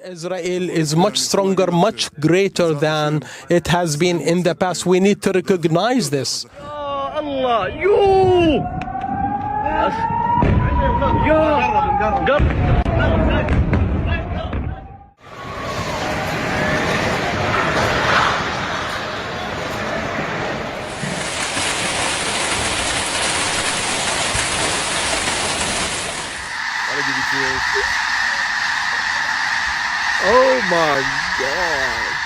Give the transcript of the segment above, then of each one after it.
Israel is much stronger, much greater than it has been in the past. We need to recognize this. Allah, you! Oh my God.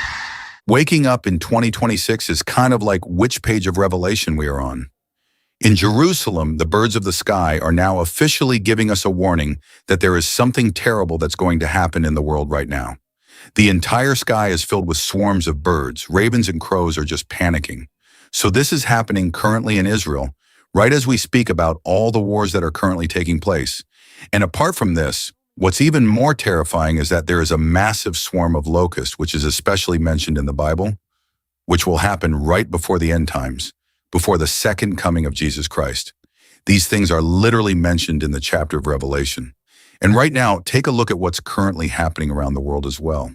Waking up in 2026 is kind of like which page of Revelation we are on. In Jerusalem, the birds of the sky are now officially giving us a warning that there is something terrible that's going to happen in the world right now. The entire sky is filled with swarms of birds. Ravens and crows are just panicking. So this is happening currently in Israel, right as we speak about all the wars that are currently taking place. And apart from this, what's even more terrifying is that there is a massive swarm of locusts, which is especially mentioned in the Bible, which will happen right before the end times, before the second coming of Jesus Christ. These things are literally mentioned in the chapter of Revelation. And right now, take a look at what's currently happening around the world as well.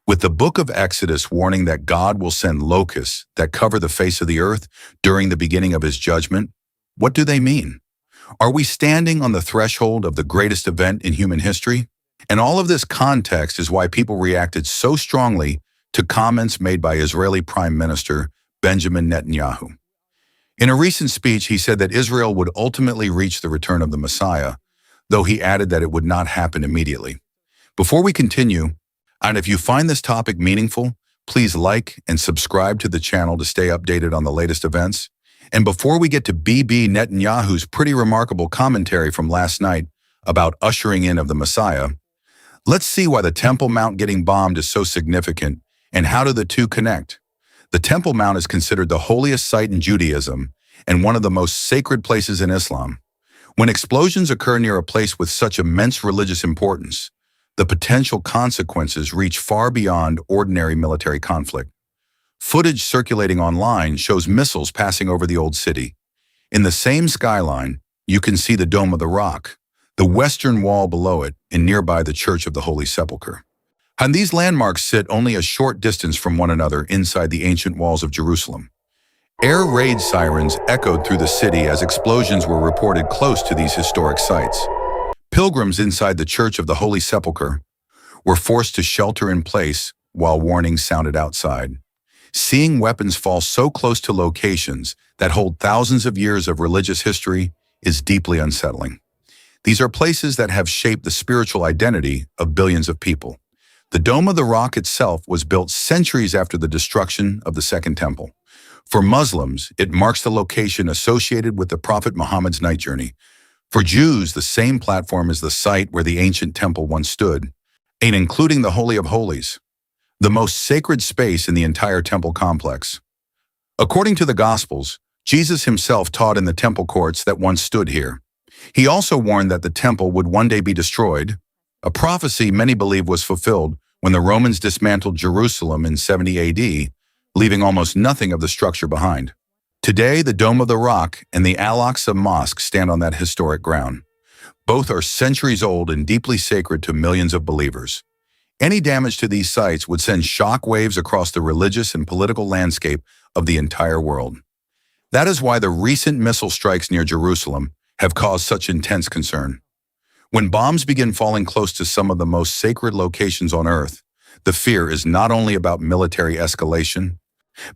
With the book of Exodus warning that God will send locusts that cover the face of the earth during the beginning of his judgment, what do they mean? Are we standing on the threshold of the greatest event in human history? And all of this context is why people reacted so strongly to comments made by Israeli Prime Minister Benjamin Netanyahu. In a recent speech, he said that Israel would ultimately reach the return of the Messiah, though he added that it would not happen immediately. Before we continue, and if you find this topic meaningful, please like and subscribe to the channel to stay updated on the latest events. And before we get to Bibi Netanyahu's pretty remarkable commentary from last night about ushering in of the Messiah, let's see why the Temple Mount getting bombed is so significant and how do the two connect. The Temple Mount is considered the holiest site in Judaism and one of the most sacred places in Islam. When explosions occur near a place with such immense religious importance, the potential consequences reach far beyond ordinary military conflict. Footage circulating online shows missiles passing over the old city. In the same skyline, you can see the Dome of the Rock, the western wall below it, and nearby the Church of the Holy Sepulchre. And these landmarks sit only a short distance from one another inside the ancient walls of Jerusalem. Air raid sirens echoed through the city as explosions were reported close to these historic sites. Pilgrims inside the Church of the Holy Sepulchre were forced to shelter in place while warnings sounded outside. Seeing weapons fall so close to locations that hold thousands of years of religious history is deeply unsettling. These are places that have shaped the spiritual identity of billions of people. The Dome of the Rock itself was built centuries after the destruction of the Second Temple. For Muslims, it marks the location associated with the Prophet Muhammad's night journey. For Jews, the same platform is the site where the ancient temple once stood, and including the Holy of Holies, the most sacred space in the entire temple complex. According to the Gospels, Jesus himself taught in the temple courts that once stood here. He also warned that the temple would one day be destroyed, a prophecy many believe was fulfilled when the Romans dismantled Jerusalem in 70 AD, leaving almost nothing of the structure behind. Today, the Dome of the Rock and the Al-Aqsa Mosque stand on that historic ground. Both are centuries old and deeply sacred to millions of believers. Any damage to these sites would send shock waves across the religious and political landscape of the entire world. That is why the recent missile strikes near Jerusalem have caused such intense concern. When bombs begin falling close to some of the most sacred locations on Earth, the fear is not only about military escalation.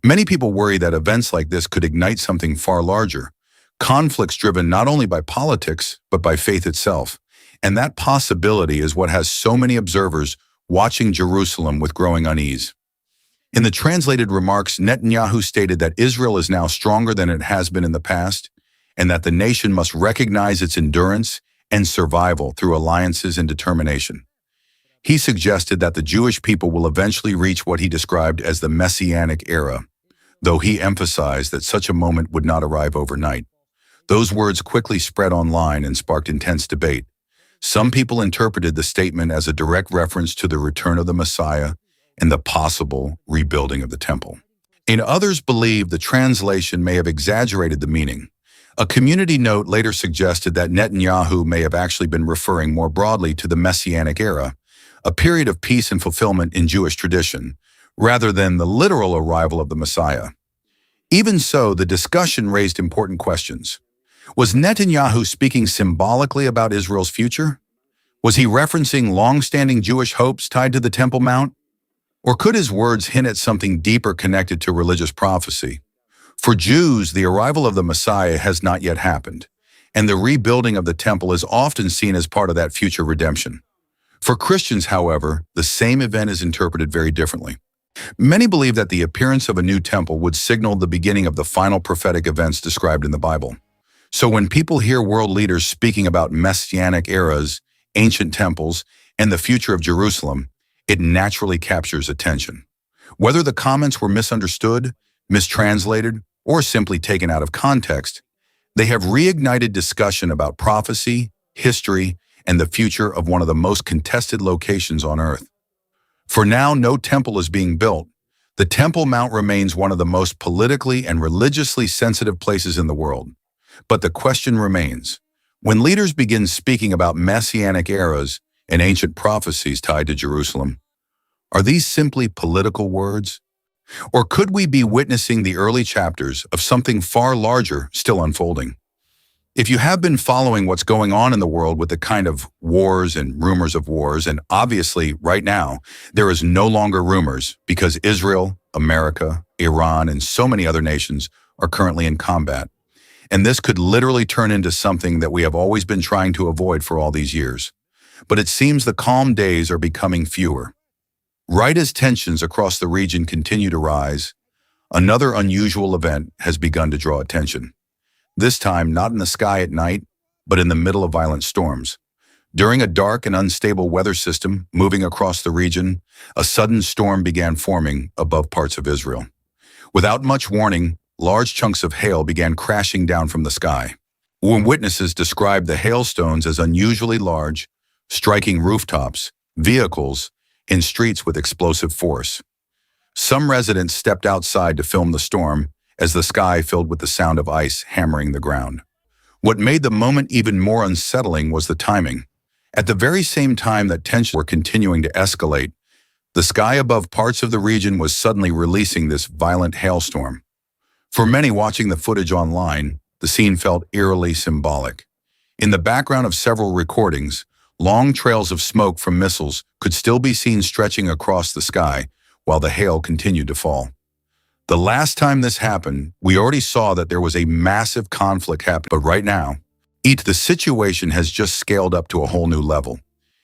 Many people worry that events like this could ignite something far larger, conflicts driven not only by politics, but by faith itself. And that possibility is what has so many observers watching Jerusalem with growing unease. In the translated remarks, Netanyahu stated that Israel is now stronger than it has been in the past, and that the nation must recognize its endurance and survival through alliances and determination. He suggested that the Jewish people will eventually reach what he described as the Messianic era, though he emphasized that such a moment would not arrive overnight. Those words quickly spread online and sparked intense debate. Some people interpreted the statement as a direct reference to the return of the Messiah and the possible rebuilding of the temple. And others believe the translation may have exaggerated the meaning. A community note later suggested that Netanyahu may have actually been referring more broadly to the Messianic era, a period of peace and fulfillment in Jewish tradition, rather than the literal arrival of the Messiah. Even so, the discussion raised important questions. Was Netanyahu speaking symbolically about Israel's future? Was he referencing long-standing Jewish hopes tied to the Temple Mount? Or could his words hint at something deeper connected to religious prophecy? For Jews, the arrival of the Messiah has not yet happened, and the rebuilding of the temple is often seen as part of that future redemption. For Christians, however, the same event is interpreted very differently. Many believe that the appearance of a new temple would signal the beginning of the final prophetic events described in the Bible. So when people hear world leaders speaking about messianic eras, ancient temples, and the future of Jerusalem, it naturally captures attention. Whether the comments were misunderstood, mistranslated, or simply taken out of context, they have reignited discussion about prophecy, history, and the future of one of the most contested locations on earth. For now, no temple is being built. The Temple Mount remains one of the most politically and religiously sensitive places in the world. But the question remains, when leaders begin speaking about messianic eras and ancient prophecies tied to Jerusalem, are these simply political words? Or could we be witnessing the early chapters of something far larger still unfolding? If you have been following what's going on in the world with the kind of wars and rumors of wars, and obviously right now, there is no longer rumors because Israel, America, Iran, and so many other nations are currently in combat. And this could literally turn into something that we have always been trying to avoid for all these years. But it seems the calm days are becoming fewer. Right as tensions across the region continue to rise, another unusual event has begun to draw attention. This time not in the sky at night, but in the middle of violent storms. During a dark and unstable weather system moving across the region, a sudden storm began forming above parts of Israel. Without much warning, large chunks of hail began crashing down from the sky. Witnesses described the hailstones as unusually large, striking rooftops, vehicles, and streets with explosive force. Some residents stepped outside to film the storm as the sky filled with the sound of ice hammering the ground. What made the moment even more unsettling was the timing. At the very same time that tensions were continuing to escalate, the sky above parts of the region was suddenly releasing this violent hailstorm. For many watching the footage online, the scene felt eerily symbolic. In the background of several recordings, long trails of smoke from missiles could still be seen stretching across the sky while the hail continued to fall. The last time this happened, we already saw that there was a massive conflict happening, but right now, the situation has just scaled up to a whole new level.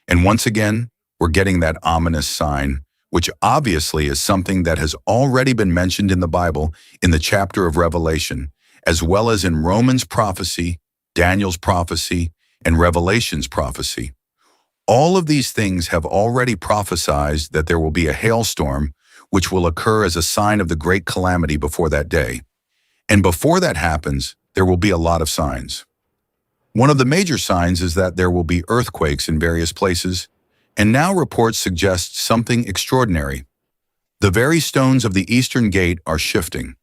And once again, we're getting that ominous sign, which obviously is something that has already been mentioned in the Bible in the chapter of Revelation, as well as in Romans prophecy, Daniel's prophecy, and Revelation's prophecy. All of these things have already prophesied that there will be a hailstorm which will occur as a sign of the great calamity before that day. And before that happens, there will be a lot of signs. One of the major signs is that there will be earthquakes in various places, and now reports suggest something extraordinary. The very stones of the eastern gate are shifting.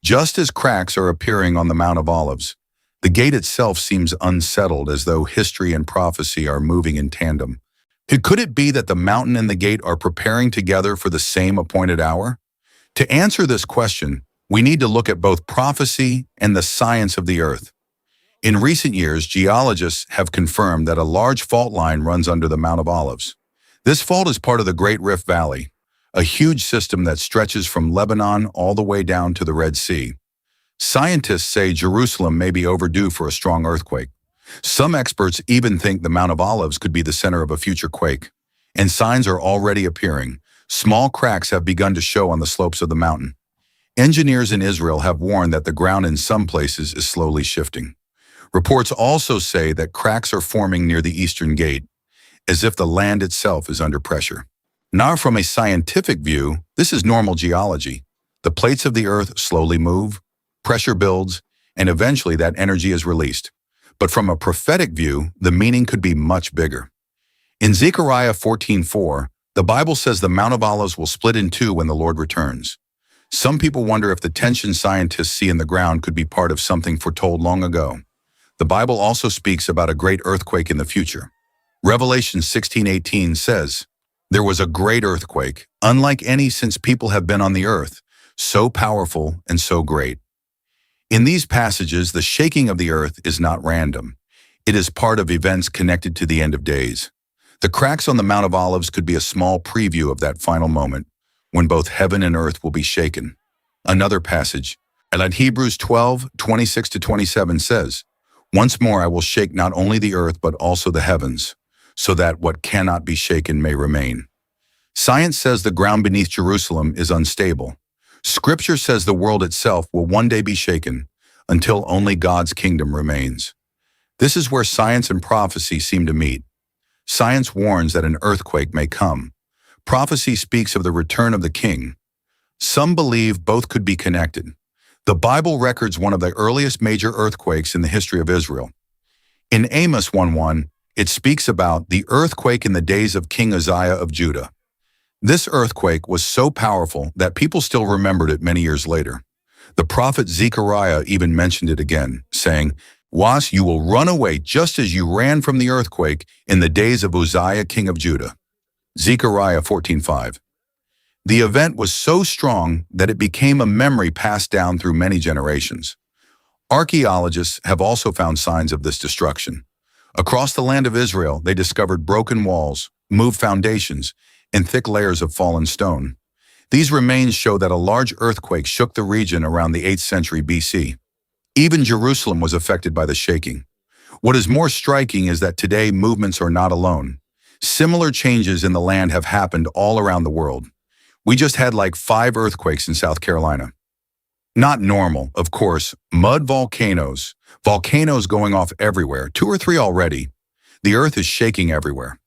Just as cracks are appearing on the Mount of Olives, the gate itself seems unsettled, as though history and prophecy are moving in tandem. Could it be that the mountain and the gate are preparing together for the same appointed hour? To answer this question, we need to look at both prophecy and the science of the earth. In recent years, geologists have confirmed that a large fault line runs under the Mount of Olives. This fault is part of the Great Rift Valley, a huge system that stretches from Lebanon all the way down to the Red Sea. Scientists say Jerusalem may be overdue for a strong earthquake. Some experts even think the Mount of Olives could be the center of a future quake. And signs are already appearing. Small cracks have begun to show on the slopes of the mountain. Engineers in Israel have warned that the ground in some places is slowly shifting. Reports also say that cracks are forming near the eastern gate, as if the land itself is under pressure. Now, from a scientific view, this is normal geology. The plates of the earth slowly move, pressure builds, and eventually that energy is released. But from a prophetic view, the meaning could be much bigger. In Zechariah 14:4, the Bible says the Mount of Olives will split in two when the Lord returns. Some people wonder if the tension scientists see in the ground could be part of something foretold long ago. The Bible also speaks about a great earthquake in the future. Revelation 16:18 says, "There was a great earthquake, unlike any since people have been on the earth, so powerful and so great." In these passages, the shaking of the earth is not random. It is part of events connected to the end of days. The cracks on the Mount of Olives could be a small preview of that final moment when both heaven and earth will be shaken. Another passage, and Hebrews 12:26-27 says, "Once more I will shake not only the earth but also the heavens, so that what cannot be shaken may remain." Science says the ground beneath Jerusalem is unstable. Scripture says the world itself will one day be shaken until only God's kingdom remains. This is where science and prophecy seem to meet. Science warns that an earthquake may come. Prophecy speaks of the return of the king. Some believe both could be connected. The Bible records one of the earliest major earthquakes in the history of Israel. In Amos 1:1, it speaks about the earthquake in the days of King Uzziah of Judah. This earthquake was so powerful that people still remembered it many years later. The prophet Zechariah even mentioned it again, saying, "Was, you will run away just as you ran from the earthquake in the days of Uzziah king of Judah." Zechariah 14:5. The event was so strong that it became a memory passed down through many generations. Archaeologists have also found signs of this destruction. Across the land of Israel, they discovered broken walls, moved foundations, and thick layers of fallen stone. These remains show that a large earthquake shook the region around the 8th century BC. Even Jerusalem was affected by the shaking. What is more striking is that today movements are not alone. Similar changes in the land have happened all around the world. We just had like 5 earthquakes in South Carolina. Not normal, of course, mud volcanoes going off everywhere, 2 or 3 already. The earth is shaking everywhere.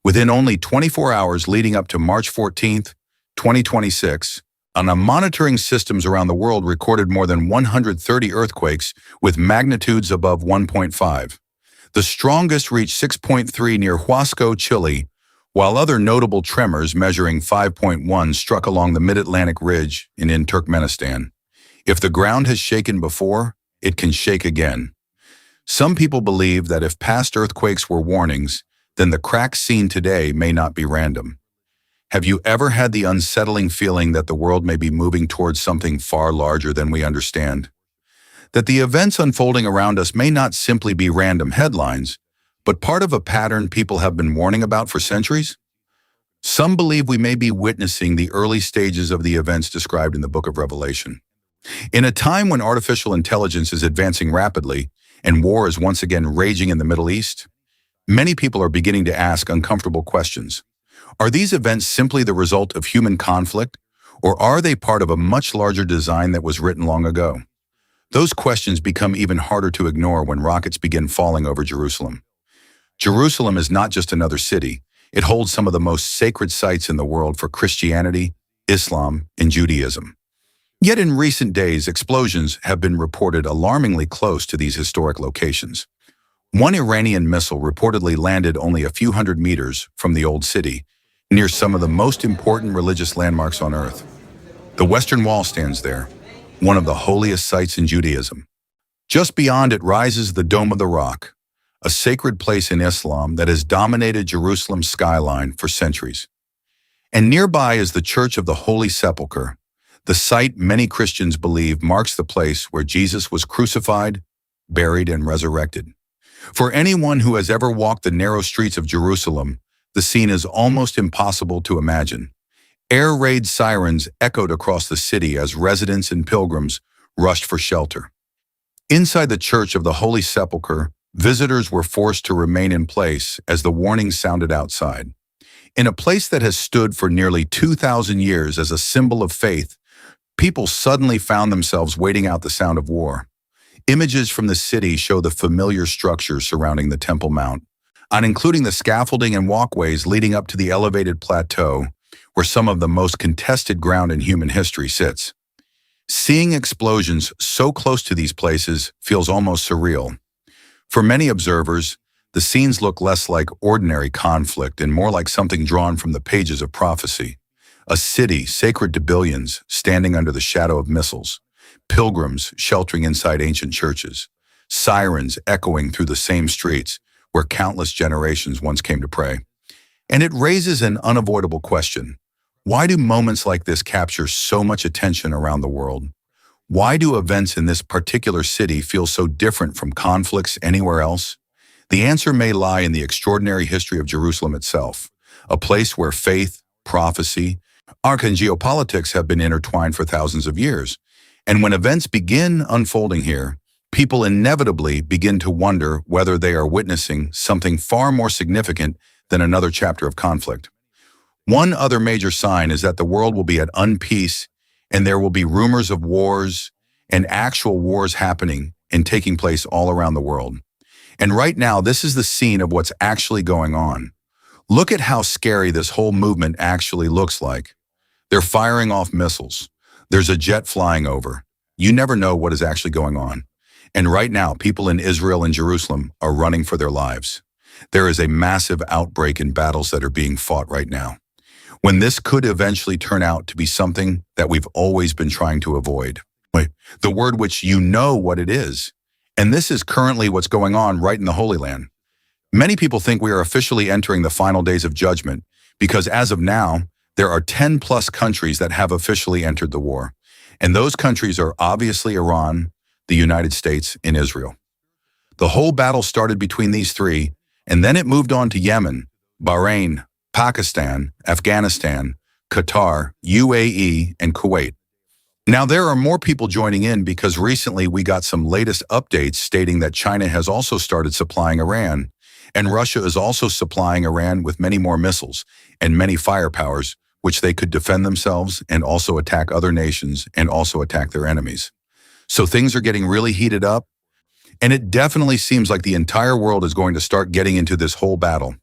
Within only 24 hours leading up to March 14th, 2026, monitoring systems around the world recorded more than 130 earthquakes with magnitudes above 1.5. The strongest reached 6.3 near Huasco, Chile, while other notable tremors measuring 5.1 struck along the mid-Atlantic ridge in Turkmenistan. If the ground has shaken before, it can shake again. Some people believe that if past earthquakes were warnings, then the cracks seen today may not be random. Have you ever had the unsettling feeling that the world may be moving towards something far larger than we understand? That the events unfolding around us may not simply be random headlines, but part of a pattern people have been warning about for centuries? Some believe we may be witnessing the early stages of the events described in the book of Revelation. In a time when artificial intelligence is advancing rapidly and war is once again raging in the Middle East, many people are beginning to ask uncomfortable questions. Are these events simply the result of human conflict, or are they part of a much larger design that was written long ago? Those questions become even harder to ignore when rockets begin falling over Jerusalem. Jerusalem is not just another city. It holds some of the most sacred sites in the world for Christianity, Islam, and Judaism. Yet in recent days, explosions have been reported alarmingly close to these historic locations. One Iranian missile reportedly landed only a few hundred meters from the old city, near some of the most important religious landmarks on earth. The Western Wall stands there, one of the holiest sites in Judaism. Just beyond it rises the Dome of the Rock, a sacred place in Islam that has dominated Jerusalem's skyline for centuries. And nearby is the Church of the Holy Sepulchre, the site many Christians believe marks the place where Jesus was crucified, buried, and resurrected. For anyone who has ever walked the narrow streets of Jerusalem, the scene is almost impossible to imagine. Air raid sirens echoed across the city as residents and pilgrims rushed for shelter. Inside the Church of the Holy Sepulchre, visitors were forced to remain in place as the warning sounded outside. In a place that has stood for nearly 2,000 years as a symbol of faith, people suddenly found themselves waiting out the sound of war. Images from the city show the familiar structures surrounding the Temple Mount, including the scaffolding and walkways leading up to the elevated plateau where some of the most contested ground in human history sits. Seeing explosions so close to these places feels almost surreal. For many observers, the scenes look less like ordinary conflict and more like something drawn from the pages of prophecy. A city sacred to billions standing under the shadow of missiles, pilgrims sheltering inside ancient churches, sirens echoing through the same streets, where countless generations once came to pray. And it raises an unavoidable question. Why do moments like this capture so much attention around the world? Why do events in this particular city feel so different from conflicts anywhere else? The answer may lie in the extraordinary history of Jerusalem itself, a place where faith, prophecy, art, and geopolitics have been intertwined for thousands of years. And when events begin unfolding here, people inevitably begin to wonder whether they are witnessing something far more significant than another chapter of conflict. One other major sign is that the world will be at unpeace, and there will be rumors of wars and actual wars happening and taking place all around the world. And right now, this is the scene of what's actually going on. Look at how scary this whole movement actually looks like. They're firing off missiles. There's a jet flying over. You never know what is actually going on. And right now, people in Israel and Jerusalem are running for their lives. There is a massive outbreak in battles that are being fought right now, when this could eventually turn out to be something that we've always been trying to avoid. The word which you know what it is. And this is currently what's going on right in the Holy Land. Many people think we are officially entering the final days of judgment because as of now, there are 10 plus countries that have officially entered the war. And those countries are obviously Iran, the United States, and Israel. The whole battle started between these three, and then it moved on to Yemen, Bahrain, Pakistan, Afghanistan, Qatar, UAE, and Kuwait. Now, there are more people joining in because recently we got some latest updates stating that China has also started supplying Iran, and Russia is also supplying Iran with many more missiles and many firepowers, which they could defend themselves and also attack other nations and also attack their enemies. So things are getting really heated up, and it definitely seems like the entire world is going to start getting into this whole battle.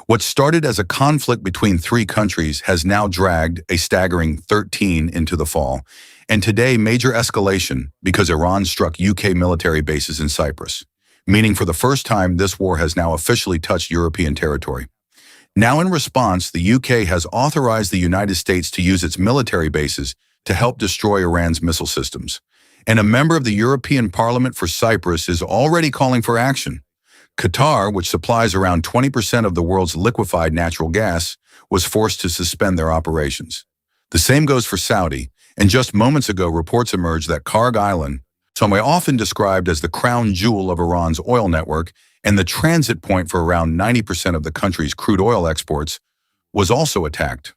What started as a conflict between three countries has now dragged a staggering 13 into the fall, and today major escalation because Iran struck UK military bases in Cyprus, meaning for the first time this war has now officially touched European territory. Now in response, the UK has authorized the United States to use its military bases to help destroy Iran's missile systems. And a member of the European Parliament for Cyprus is already calling for action. Qatar, which supplies around 20% of the world's liquefied natural gas, was forced to suspend their operations. The same goes for Saudi, and just moments ago reports emerged that Karg Island, somewhere often described as the crown jewel of Iran's oil network and the transit point for around 90% of the country's crude oil exports, was also attacked.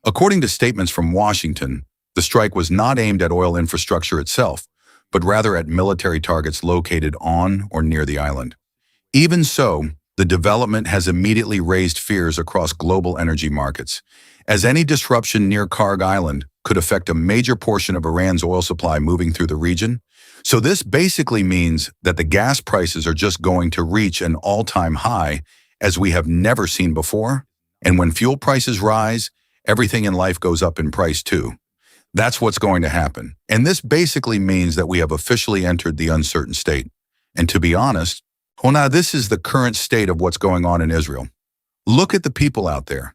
According to statements from Washington, the strike was not aimed at oil infrastructure itself, but rather at military targets located on or near the island. Even so, the development has immediately raised fears across global energy markets, as any disruption near Karg Island could affect a major portion of Iran's oil supply moving through the region. So this basically means that the gas prices are just going to reach an all-time high as we have never seen before. And when fuel prices rise, everything in life goes up in price too. That's what's going to happen. And this basically means that we have officially entered the uncertain state. And to be honest, well, now this is the current state of what's going on in Israel. Look at the people out there.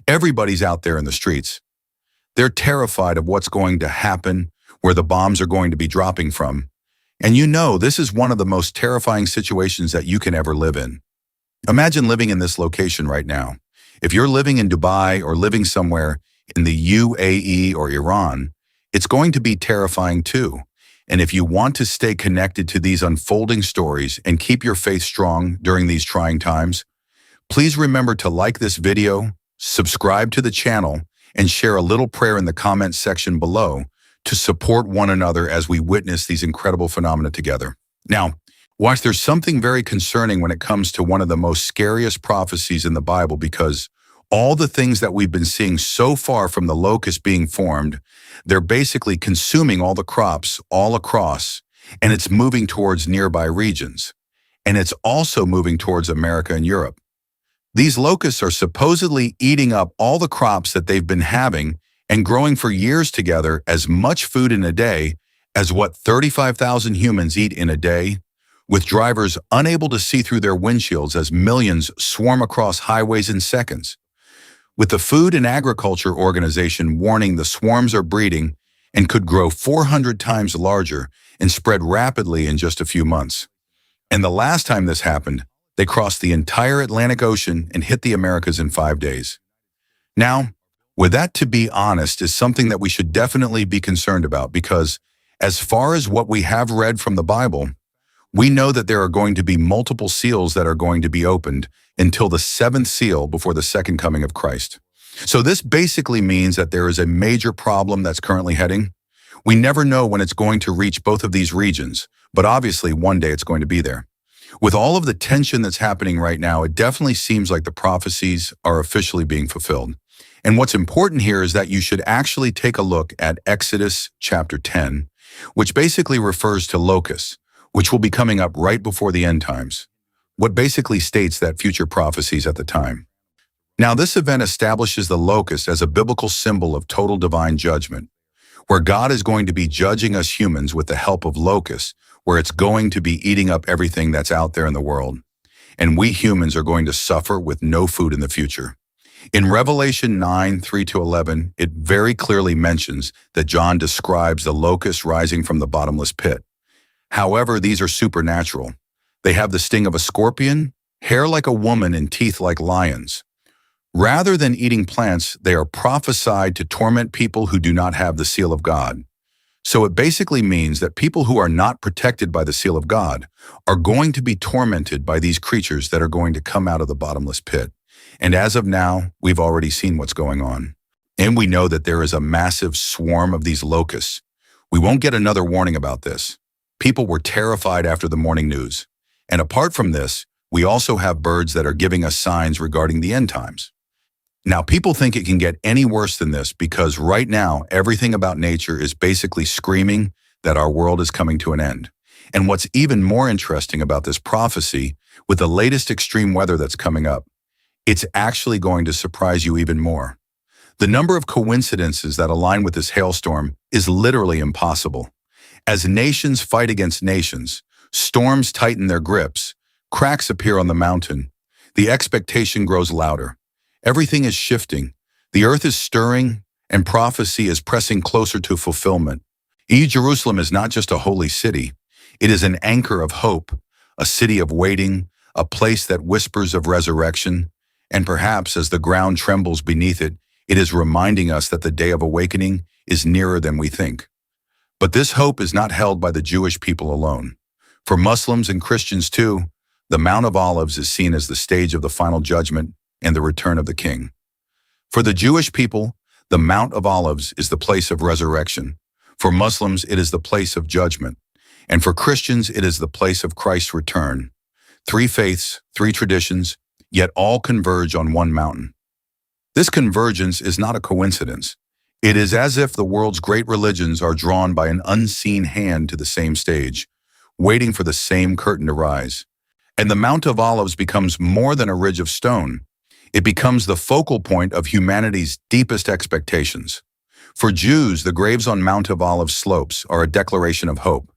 Everybody's out there in the streets. They're terrified of what's going to happen, where the bombs are going to be dropping from. And you know, this is one of the most terrifying situations that you can ever live in. Imagine living in this location right now. If you're living in Dubai or living somewhere in the UAE or Iran, it's going to be terrifying too. And if you want to stay connected to these unfolding stories and keep your faith strong during these trying times, please remember to like this video, subscribe to the channel, and share a little prayer in the comments section below to support one another as we witness these incredible phenomena together. Now, watch, there's something very concerning when it comes to one of the most scariest prophecies in the Bible, because all the things that we've been seeing so far from the locusts being formed, they're basically consuming all the crops all across, and it's moving towards nearby regions. And it's also moving towards America and Europe. These locusts are supposedly eating up all the crops that they've been having and growing for years together, as much food in a day as what 35,000 humans eat in a day, with drivers unable to see through their windshields as millions swarm across highways in seconds. With the Food and Agriculture Organization warning the swarms are breeding and could grow 400 times larger and spread rapidly in just a few months. And the last time this happened, They crossed the entire Atlantic Ocean and hit the Americas in 5 days. Now, with that, to be honest, is something that we should definitely be concerned about because, as far as what we have read from the Bible, we know that there are going to be multiple seals that are going to be opened until the seventh seal before the second coming of Christ. So this basically means that there is a major problem that's currently heading. We never know when it's going to reach both of these regions, but obviously one day it's going to be there. With all of the tension that's happening right now, it definitely seems like the prophecies are officially being fulfilled. And what's important here is that you should actually take a look at Exodus chapter 10, which basically refers to locusts, which will be coming up right before the end times, what basically states that future prophecies at the time. Now, this event establishes the locust as a biblical symbol of total divine judgment, where God is going to be judging us humans with the help of locusts, where it's going to be eating up everything that's out there in the world. And we humans are going to suffer with no food in the future. In Revelation 9, 3-11, it very clearly mentions that John describes the locust rising from the bottomless pit. However, these are supernatural. They have the sting of a scorpion, hair like a woman, and teeth like lions. Rather than eating plants, they are prophesied to torment people who do not have the seal of God. So it basically means that people who are not protected by the seal of God are going to be tormented by these creatures that are going to come out of the bottomless pit. And as of now, we've already seen what's going on. And we know that there is a massive swarm of these locusts. We won't get another warning about this. People were terrified after the morning news. And apart from this, we also have birds that are giving us signs regarding the end times. Now, people think it can get any worse than this because right now, everything about nature is basically screaming that our world is coming to an end. And what's even more interesting about this prophecy, with the latest extreme weather that's coming up, it's actually going to surprise you even more. The number of coincidences that align with this hailstorm is literally impossible. As nations fight against nations, storms tighten their grips, cracks appear on the mountain, the expectation grows louder. Everything is shifting, the earth is stirring, and prophecy is pressing closer to fulfillment. Jerusalem is not just a holy city, it is an anchor of hope, a city of waiting, a place that whispers of resurrection, and perhaps as the ground trembles beneath it, it is reminding us that the day of awakening is nearer than we think. But this hope is not held by the Jewish people alone. For Muslims and Christians too, the Mount of Olives is seen as the stage of the final judgment and the return of the King. For the Jewish people, the Mount of Olives is the place of resurrection. For Muslims, it is the place of judgment. And for Christians, it is the place of Christ's return. 3 faiths, 3 traditions, yet all converge on one mountain. This convergence is not a coincidence. It is as if the world's great religions are drawn by an unseen hand to the same stage, waiting for the same curtain to rise. And the Mount of Olives becomes more than a ridge of stone. It becomes the focal point of humanity's deepest expectations. For Jews, the graves on Mount of Olives slopes are a declaration of hope.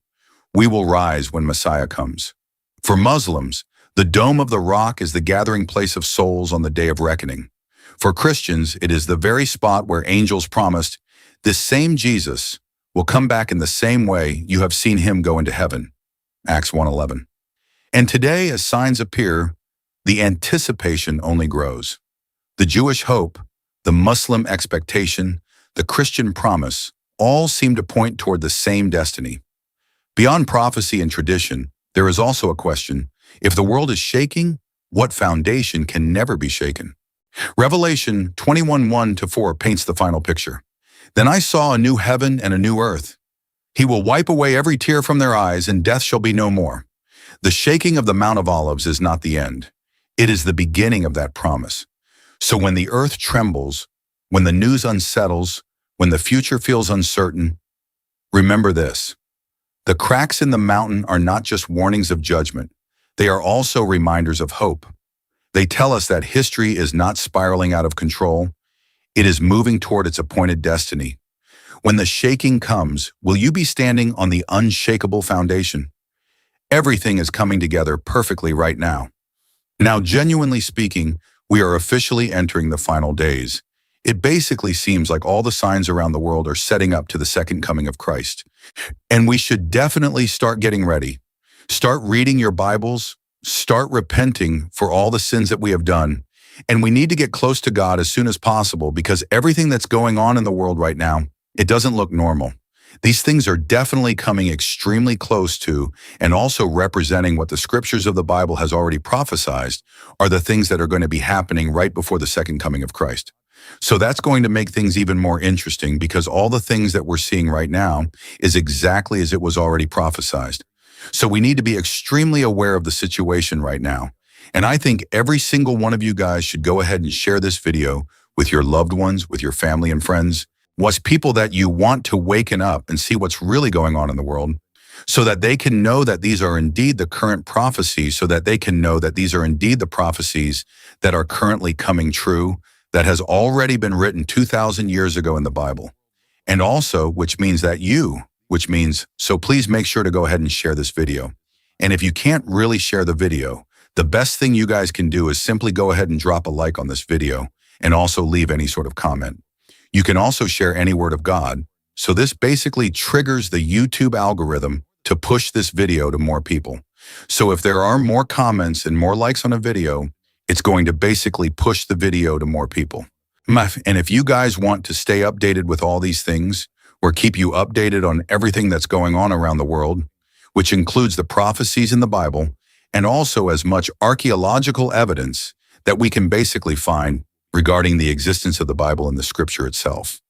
We will rise when Messiah comes. For Muslims, the Dome of the Rock is the gathering place of souls on the day of reckoning. For Christians, it is the very spot where angels promised, this same Jesus will come back in the same way you have seen him go into heaven. Acts 1:11. And today, as signs appear, the anticipation only grows. The Jewish hope, the Muslim expectation, the Christian promise, all seem to point toward the same destiny. Beyond prophecy and tradition, there is also a question: if the world is shaking, what foundation can never be shaken? Revelation 21:1-4 paints the final picture. Then I saw a new heaven and a new earth. He will wipe away every tear from their eyes, and death shall be no more. The shaking of the Mount of Olives is not the end. It is the beginning of that promise. So when the earth trembles, when the news unsettles, when the future feels uncertain, remember this: the cracks in the mountain are not just warnings of judgment. They are also reminders of hope. They tell us that history is not spiraling out of control. It is moving toward its appointed destiny. When the shaking comes, will you be standing on the unshakable foundation? Everything is coming together perfectly right now. Now, genuinely speaking, we are officially entering the final days. It basically seems like all the signs around the world are setting up to the second coming of Christ. And we should definitely start getting ready. Start reading your Bibles, Start repenting for all the sins that we have done. And we need to get close to God as soon as possible because everything that's going on in the world right now, it doesn't look normal. These things are definitely coming extremely close to and also representing what the scriptures of the Bible has already prophesied are the things that are going to be happening right before the second coming of Christ. So that's going to make things even more interesting because all the things that we're seeing right now is exactly as it was already prophesied. So we need to be extremely aware of the situation right now. And I think every single one of you guys should go ahead and share this video with your loved ones, with your family and friends, what's people that you want to waken up and see what's really going on in the world so that they can know that these are indeed the current prophecies, so that they can know that these are indeed the prophecies that are currently coming true, that has already been written 2,000 years ago in the Bible. And also, which means, so please make sure to go ahead and share this video. And if you can't really share the video, the best thing you guys can do is simply go ahead and drop a like on this video and also leave any sort of comment. You can also share any word of God. So this basically triggers the YouTube algorithm to push this video to more people. So if there are more comments and more likes on a video, it's going to basically push the video to more people. And if you guys want to stay updated with all these things, or keep you updated on everything that's going on around the world, which includes the prophecies in the Bible, and also as much archaeological evidence that we can basically find regarding the existence of the Bible and the scripture itself.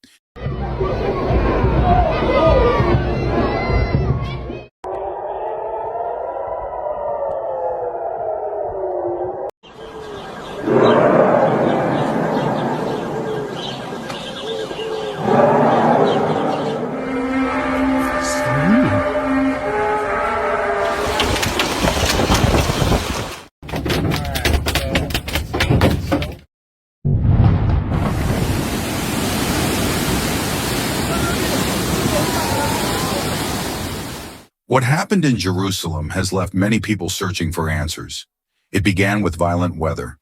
What happened in Jerusalem has left many people searching for answers. It began with violent weather.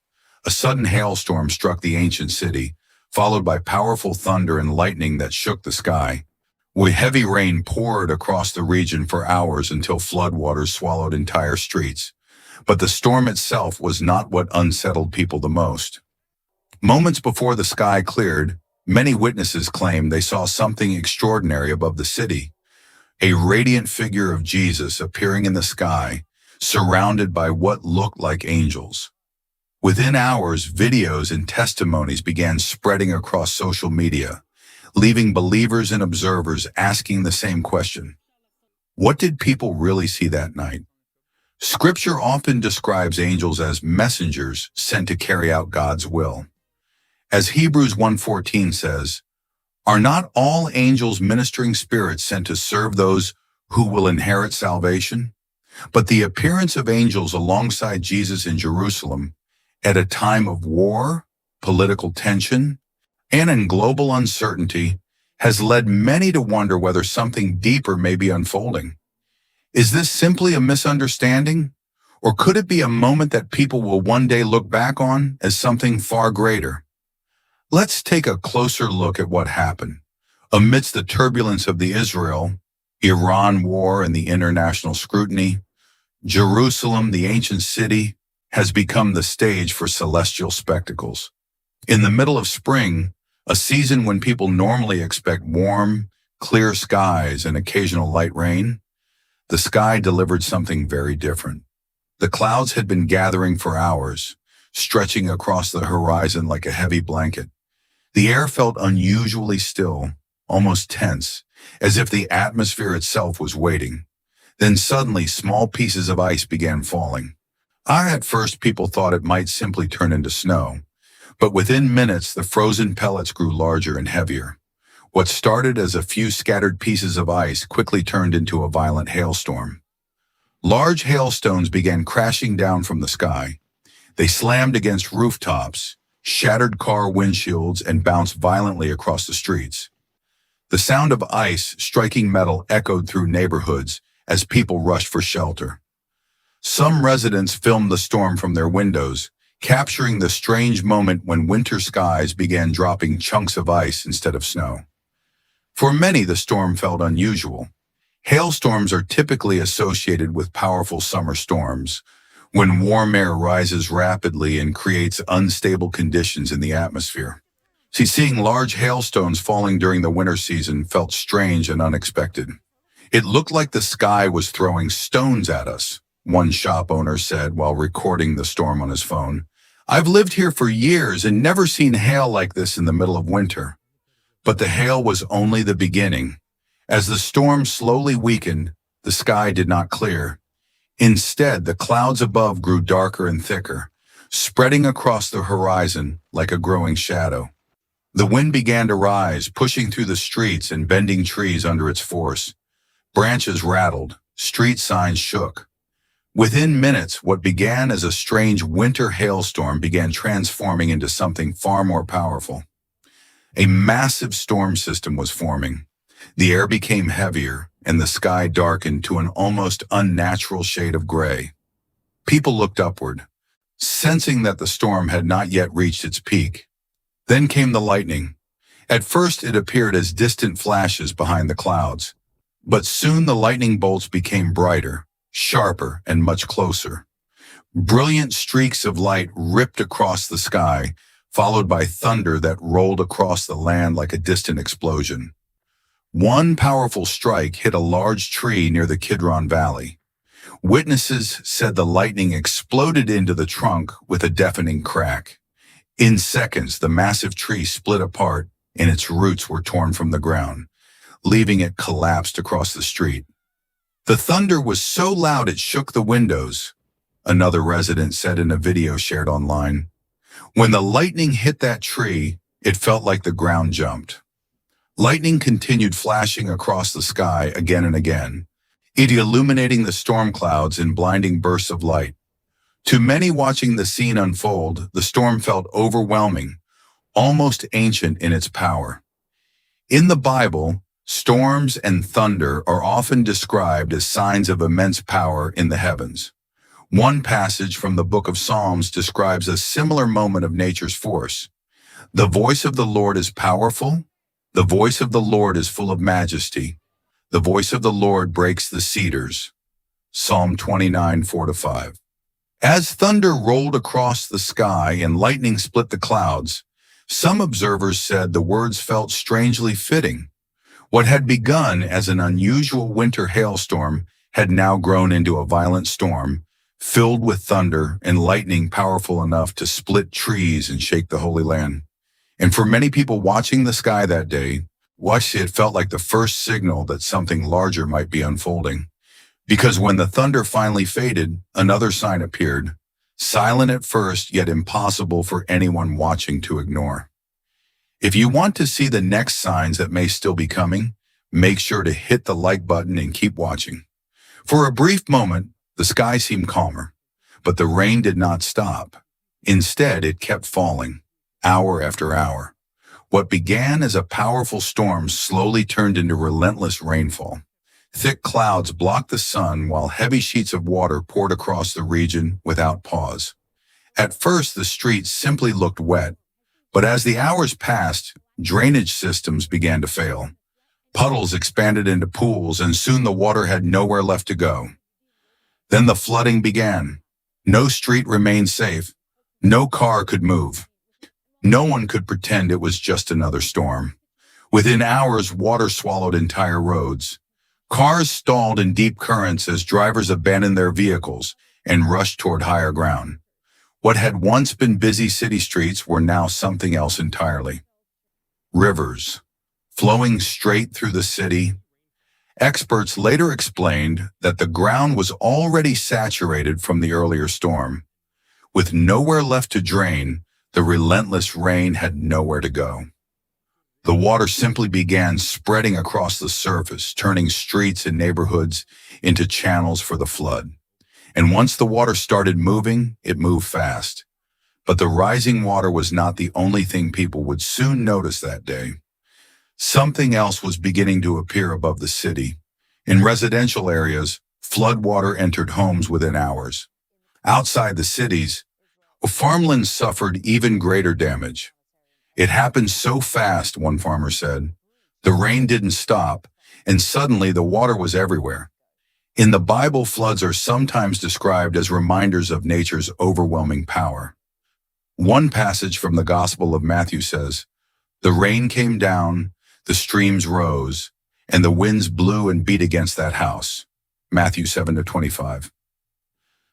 A sudden hailstorm struck the ancient city, followed by powerful thunder and lightning that shook the sky. With heavy rain poured across the region for hours until floodwaters swallowed entire streets. But the storm itself was not what unsettled people the most. Moments before the sky cleared, many witnesses claimed they saw something extraordinary above the city. A radiant figure of Jesus appearing in the sky, surrounded by what looked like angels. Within hours, videos and testimonies began spreading across social media, leaving believers and observers asking the same question. What did people really see that night? Scripture often describes angels as messengers sent to carry out God's will. As Hebrews 1:14 says, "Are not all angels ministering spirits sent to serve those who will inherit salvation?" But the appearance of angels alongside Jesus in Jerusalem at a time of war, political tension, and in global uncertainty has led many to wonder whether something deeper may be unfolding. Is this simply a misunderstanding? Or could it be a moment that people will one day look back on as something far greater? Let's take a closer look at what happened. Amidst the turbulence of the Israel-Iran war and the international scrutiny, Jerusalem, the ancient city, has become the stage for celestial spectacles. In the middle of spring, a season when people normally expect warm, clear skies and occasional light rain, the sky delivered something very different. The clouds had been gathering for hours, stretching across the horizon like a heavy blanket. The air felt unusually still, almost tense, as if the atmosphere itself was waiting. Then suddenly, small pieces of ice began falling. At first, people thought it might simply turn into snow. But within minutes, the frozen pellets grew larger and heavier. What started as a few scattered pieces of ice quickly turned into a violent hailstorm. Large hailstones began crashing down from the sky. They slammed against rooftops, shattered car windshields, and bounced violently across the streets. The sound of ice striking metal echoed through neighborhoods as people rushed for shelter. Some residents filmed the storm from their windows, capturing the strange moment when winter skies began dropping chunks of ice instead of snow. For many, the storm felt unusual. Hailstorms are typically associated with powerful summer storms, when warm air rises rapidly and creates unstable conditions in the atmosphere. See, seeing large hailstones falling during the winter season felt strange and unexpected. It looked like the sky was throwing stones at us, one shop owner said while recording the storm on his phone. I've lived here for years and never seen hail like this in the middle of winter. But the hail was only the beginning. As the storm slowly weakened, the sky did not clear. Instead, the clouds above grew darker and thicker, spreading across the horizon like a growing shadow. The wind began to rise, pushing through the streets and bending trees under its force. Branches rattled, street signs shook. Within minutes, what began as a strange winter hailstorm began transforming into something far more powerful. A massive storm system was forming. The air became heavier, and the sky darkened to an almost unnatural shade of gray. People looked upward, sensing that the storm had not yet reached its peak. Then came the lightning. At first, it appeared as distant flashes behind the clouds. But soon the lightning bolts became brighter, sharper, and much closer. Brilliant streaks of light ripped across the sky, followed by thunder that rolled across the land like a distant explosion. One powerful strike hit a large tree near the Kidron Valley. Witnesses said the lightning exploded into the trunk with a deafening crack. In seconds, the massive tree split apart and its roots were torn from the ground, leaving it collapsed across the street. The thunder was so loud it shook the windows, another resident said in a video shared online. When the lightning hit that tree, it felt like the ground jumped. Lightning continued flashing across the sky again and again, it illuminating the storm clouds in blinding bursts of light. To many watching the scene unfold, the storm felt overwhelming, almost ancient in its power. In the Bible, storms and thunder are often described as signs of immense power in the heavens. One passage from the book of Psalms describes a similar moment of nature's force. The voice of the Lord is powerful. The voice of the Lord is full of majesty. The voice of the Lord breaks the cedars. Psalm 29, 4-5. As thunder rolled across the sky and lightning split the clouds, some observers said the words felt strangely fitting. What had begun as an unusual winter hailstorm had now grown into a violent storm, filled with thunder and lightning powerful enough to split trees and shake the Holy Land. And for many people watching the sky that day, it felt like the first signal that something larger might be unfolding. Because when the thunder finally faded, another sign appeared, silent at first, yet impossible for anyone watching to ignore. If you want to see the next signs that may still be coming, make sure to hit the like button and keep watching. For a brief moment, the sky seemed calmer, but the rain did not stop. Instead, it kept falling, hour after hour. What began as a powerful storm slowly turned into relentless rainfall. Thick clouds blocked the sun while heavy sheets of water poured across the region without pause. At first, the streets simply looked wet, but as the hours passed, drainage systems began to fail. Puddles expanded into pools, and soon the water had nowhere left to go. Then the flooding began. No street remained safe. No car could move. No one could pretend it was just another storm. Within hours, water swallowed entire roads. Cars stalled in deep currents as drivers abandoned their vehicles and rushed toward higher ground. What had once been busy city streets were now something else entirely. Rivers, flowing straight through the city. Experts later explained that the ground was already saturated from the earlier storm. With nowhere left to drain, the relentless rain had nowhere to go. The water simply began spreading across the surface, turning streets and neighborhoods into channels for the flood. And once the water started moving, it moved fast. But the rising water was not the only thing people would soon notice that day. Something else was beginning to appear above the city. In residential areas, floodwater entered homes within hours. Outside the cities, farmlands suffered even greater damage. It happened so fast, one farmer said. The rain didn't stop, and suddenly the water was everywhere. In the Bible, floods are sometimes described as reminders of nature's overwhelming power. One passage from the Gospel of Matthew says, "The rain came down, the streams rose, and the winds blew and beat against that house." Matthew 7-25.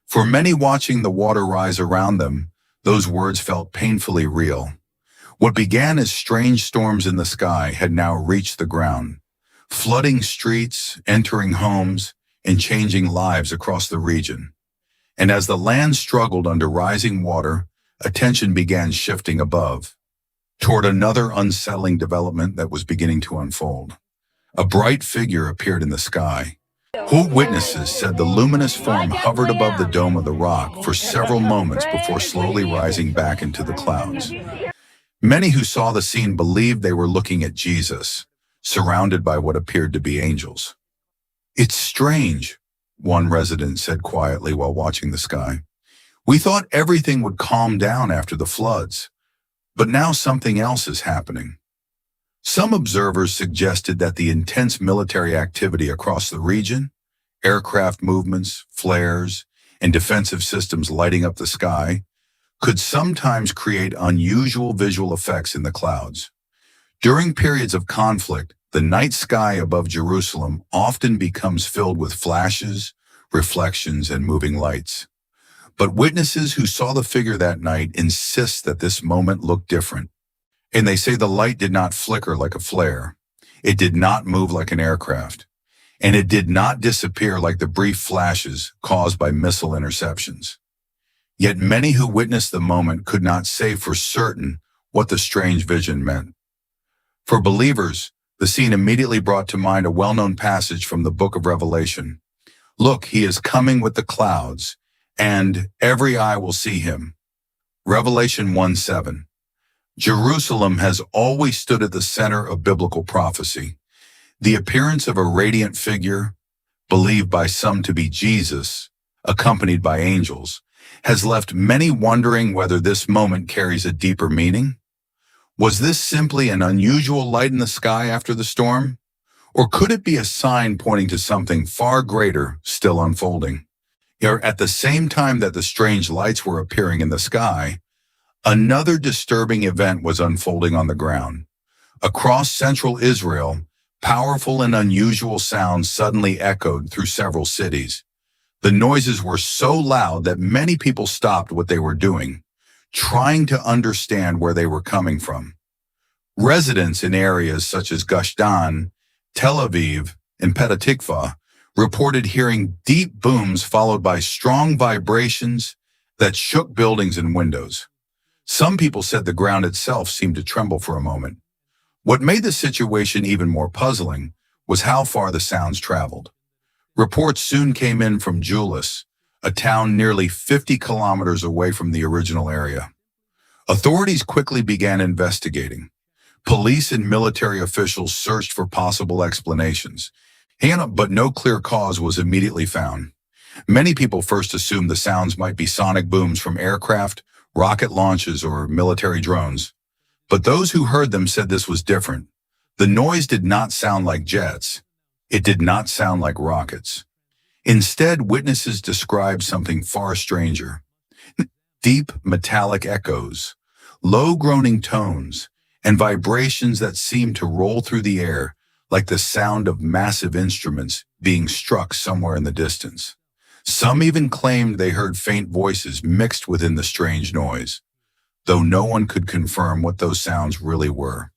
For many watching the water rise around them, those words felt painfully real. What began as strange storms in the sky had now reached the ground, flooding streets, entering homes, and changing lives across the region. And as the land struggled under rising water, attention began shifting above, toward another unsettling development that was beginning to unfold. A bright figure appeared in the sky. Witnesses said the luminous form hovered above the dome of the rock for several moments before slowly rising back into the clouds. Many who saw the scene believed they were looking at Jesus, surrounded by what appeared to be angels. "It's strange," one resident said quietly while watching the sky. "We thought everything would calm down after the floods, but now something else is happening." Some observers suggested that the intense military activity across the region, aircraft movements, flares, and defensive systems lighting up the sky, could sometimes create unusual visual effects in the clouds. During periods of conflict, the night sky above Jerusalem often becomes filled with flashes, reflections, and moving lights. But witnesses who saw the figure that night insist that this moment looked different. And they say the light did not flicker like a flare. It did not move like an aircraft. And it did not disappear like the brief flashes caused by missile interceptions. Yet many who witnessed the moment could not say for certain what the strange vision meant. For believers, the scene immediately brought to mind a well-known passage from the book of Revelation. "Look, he is coming with the clouds, and every eye will see him." Revelation 1:7. Jerusalem has always stood at the center of biblical prophecy. The appearance of a radiant figure, believed by some to be Jesus, accompanied by angels, has left many wondering whether this moment carries a deeper meaning. Was this simply an unusual light in the sky after the storm? Or could it be a sign pointing to something far greater still unfolding? At the same time that the strange lights were appearing in the sky, another disturbing event was unfolding on the ground. Across central Israel, powerful and unusual sounds suddenly echoed through several cities. The noises were so loud that many people stopped what they were doing, trying to understand where they were coming from. Residents in areas such as Gush Dan, Tel Aviv, and Petah Tikva reported hearing deep booms followed by strong vibrations that shook buildings and windows. Some people said the ground itself seemed to tremble for a moment. What made the situation even more puzzling was how far the sounds traveled. Reports soon came in from Julis, a town nearly 50 kilometers away from the original area. Authorities quickly began investigating. Police and military officials searched for possible explanations, but no clear cause was immediately found. Many people first assumed the sounds might be sonic booms from aircraft, rocket launches, or military drones. But those who heard them said this was different. The noise did not sound like jets. It did not sound like rockets. Instead, witnesses described something far stranger. Deep metallic echoes, low groaning tones, and vibrations that seemed to roll through the air like the sound of massive instruments being struck somewhere in the distance. Some even claimed they heard faint voices mixed within the strange noise, though no one could confirm what those sounds really were.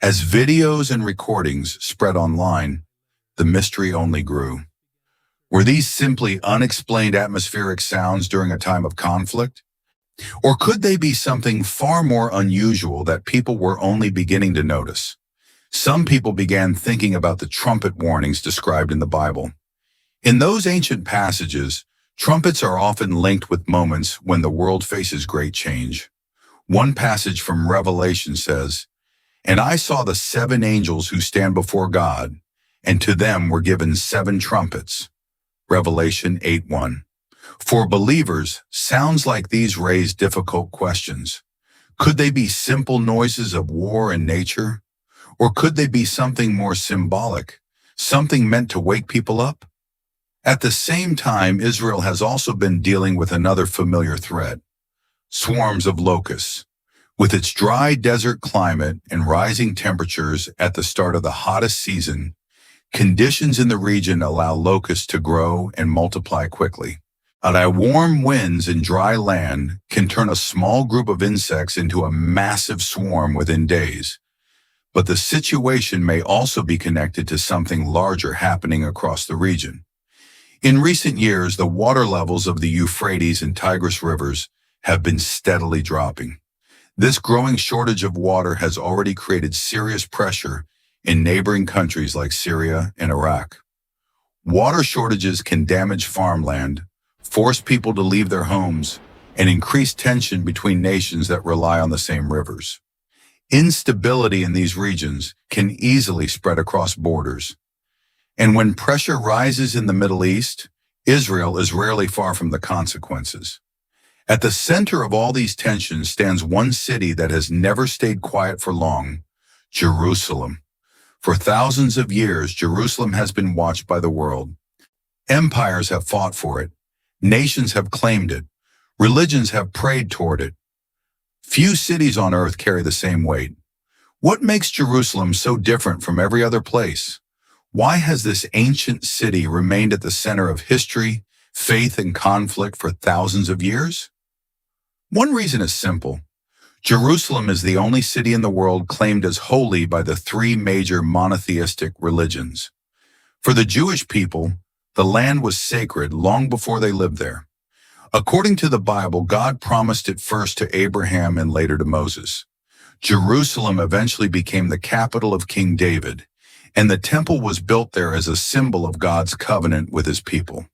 As videos and recordings spread online, the mystery only grew. Were these simply unexplained atmospheric sounds during a time of conflict? Or could they be something far more unusual that people were only beginning to notice? Some people began thinking about the trumpet warnings described in the Bible. In those ancient passages, trumpets are often linked with moments when the world faces great change. One passage from Revelation says, "And I saw the 7 angels who stand before God, and to them were given 7 trumpets." Revelation 8:1. For believers, sounds like these raise difficult questions. Could they be simple noises of war and nature? Or could they be something more symbolic, something meant to wake people up? At the same time, Israel has also been dealing with another familiar threat: swarms of locusts. With its dry desert climate and rising temperatures at the start of the hottest season, conditions in the region allow locusts to grow and multiply quickly. Warm winds and dry land can turn a small group of insects into a massive swarm within days. But the situation may also be connected to something larger happening across the region. In recent years, the water levels of the Euphrates and Tigris rivers have been steadily dropping. This growing shortage of water has already created serious pressure in neighboring countries like Syria and Iraq. Water shortages can damage farmland, force people to leave their homes, and increase tension between nations that rely on the same rivers. Instability in these regions can easily spread across borders. And when pressure rises in the Middle East, Israel is rarely far from the consequences. At the center of all these tensions stands one city that has never stayed quiet for long: Jerusalem. For thousands of years, Jerusalem has been watched by the world. Empires have fought for it. Nations have claimed it. Religions have prayed toward it. Few cities on earth carry the same weight. What makes Jerusalem so different from every other place? Why has this ancient city remained at the center of history, faith, and conflict for thousands of years? One reason is simple. Jerusalem is the only city in the world claimed as holy by the three major monotheistic religions. For the Jewish people, the land was sacred long before they lived there. According to the Bible, God promised it first to Abraham and later to Moses. Jerusalem eventually became the capital of King David, and the temple was built there as a symbol of God's covenant with his people.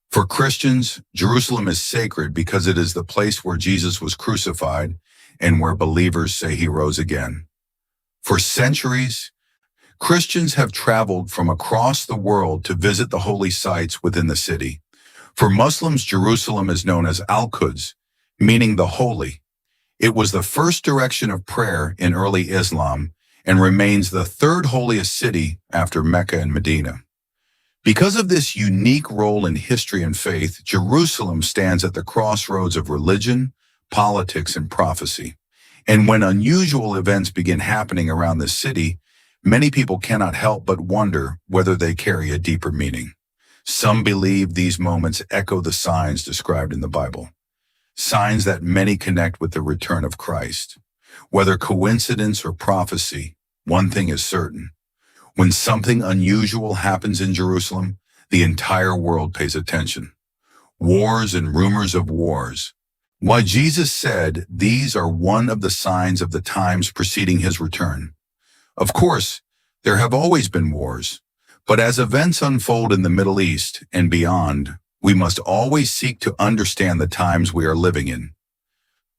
For Christians, Jerusalem is sacred because it is the place where Jesus was crucified and where believers say he rose again. For centuries, Christians have traveled from across the world to visit the holy sites within the city. For Muslims, Jerusalem is known as Al-Quds, meaning the holy. It was the first direction of prayer in early Islam and remains the third holiest city after Mecca and Medina. Because of this unique role in history and faith, Jerusalem stands at the crossroads of religion, politics, and prophecy. And when unusual events begin happening around the city, many people cannot help but wonder whether they carry a deeper meaning. Some believe these moments echo the signs described in the Bible, signs that many connect with the return of Christ. Whether coincidence or prophecy, one thing is certain: when something unusual happens in Jerusalem, the entire world pays attention. Wars and rumors of wars. Why Jesus said these are one of the signs of the times preceding his return. Of course, there have always been wars, but as events unfold in the Middle East and beyond, we must always seek to understand the times we are living in.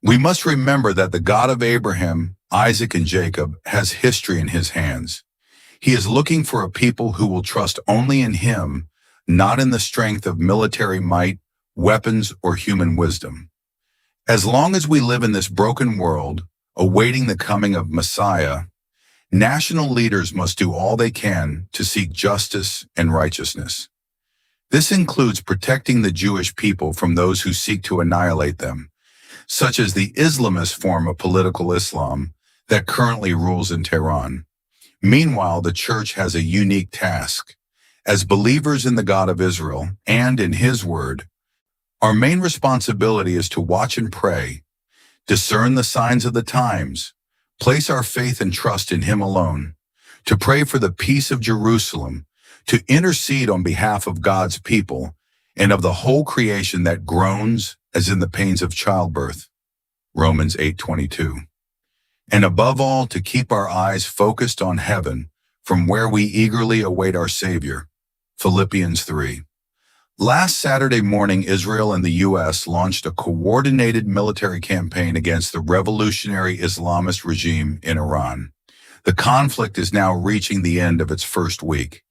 We must remember that the God of Abraham, Isaac, and Jacob has history in his hands. He is looking for a people who will trust only in him, not in the strength of military might, weapons, or human wisdom. As long as we live in this broken world, awaiting the coming of Messiah, national leaders must do all they can to seek justice and righteousness. This includes protecting the Jewish people from those who seek to annihilate them, such as the Islamist form of political Islam that currently rules in Tehran. Meanwhile, the church has a unique task. As believers in the God of Israel and in his word, our main responsibility is to watch and pray, discern the signs of the times, place our faith and trust in him alone, to pray for the peace of Jerusalem, to intercede on behalf of God's people and of the whole creation that groans as in the pains of childbirth. Romans 8:22. And above all, to keep our eyes focused on heaven, from where we eagerly await our Savior. Philippians 3. Last Saturday morning, Israel and the U.S. launched a coordinated military campaign against the revolutionary Islamist regime in Iran. The conflict is now reaching the end of its first week.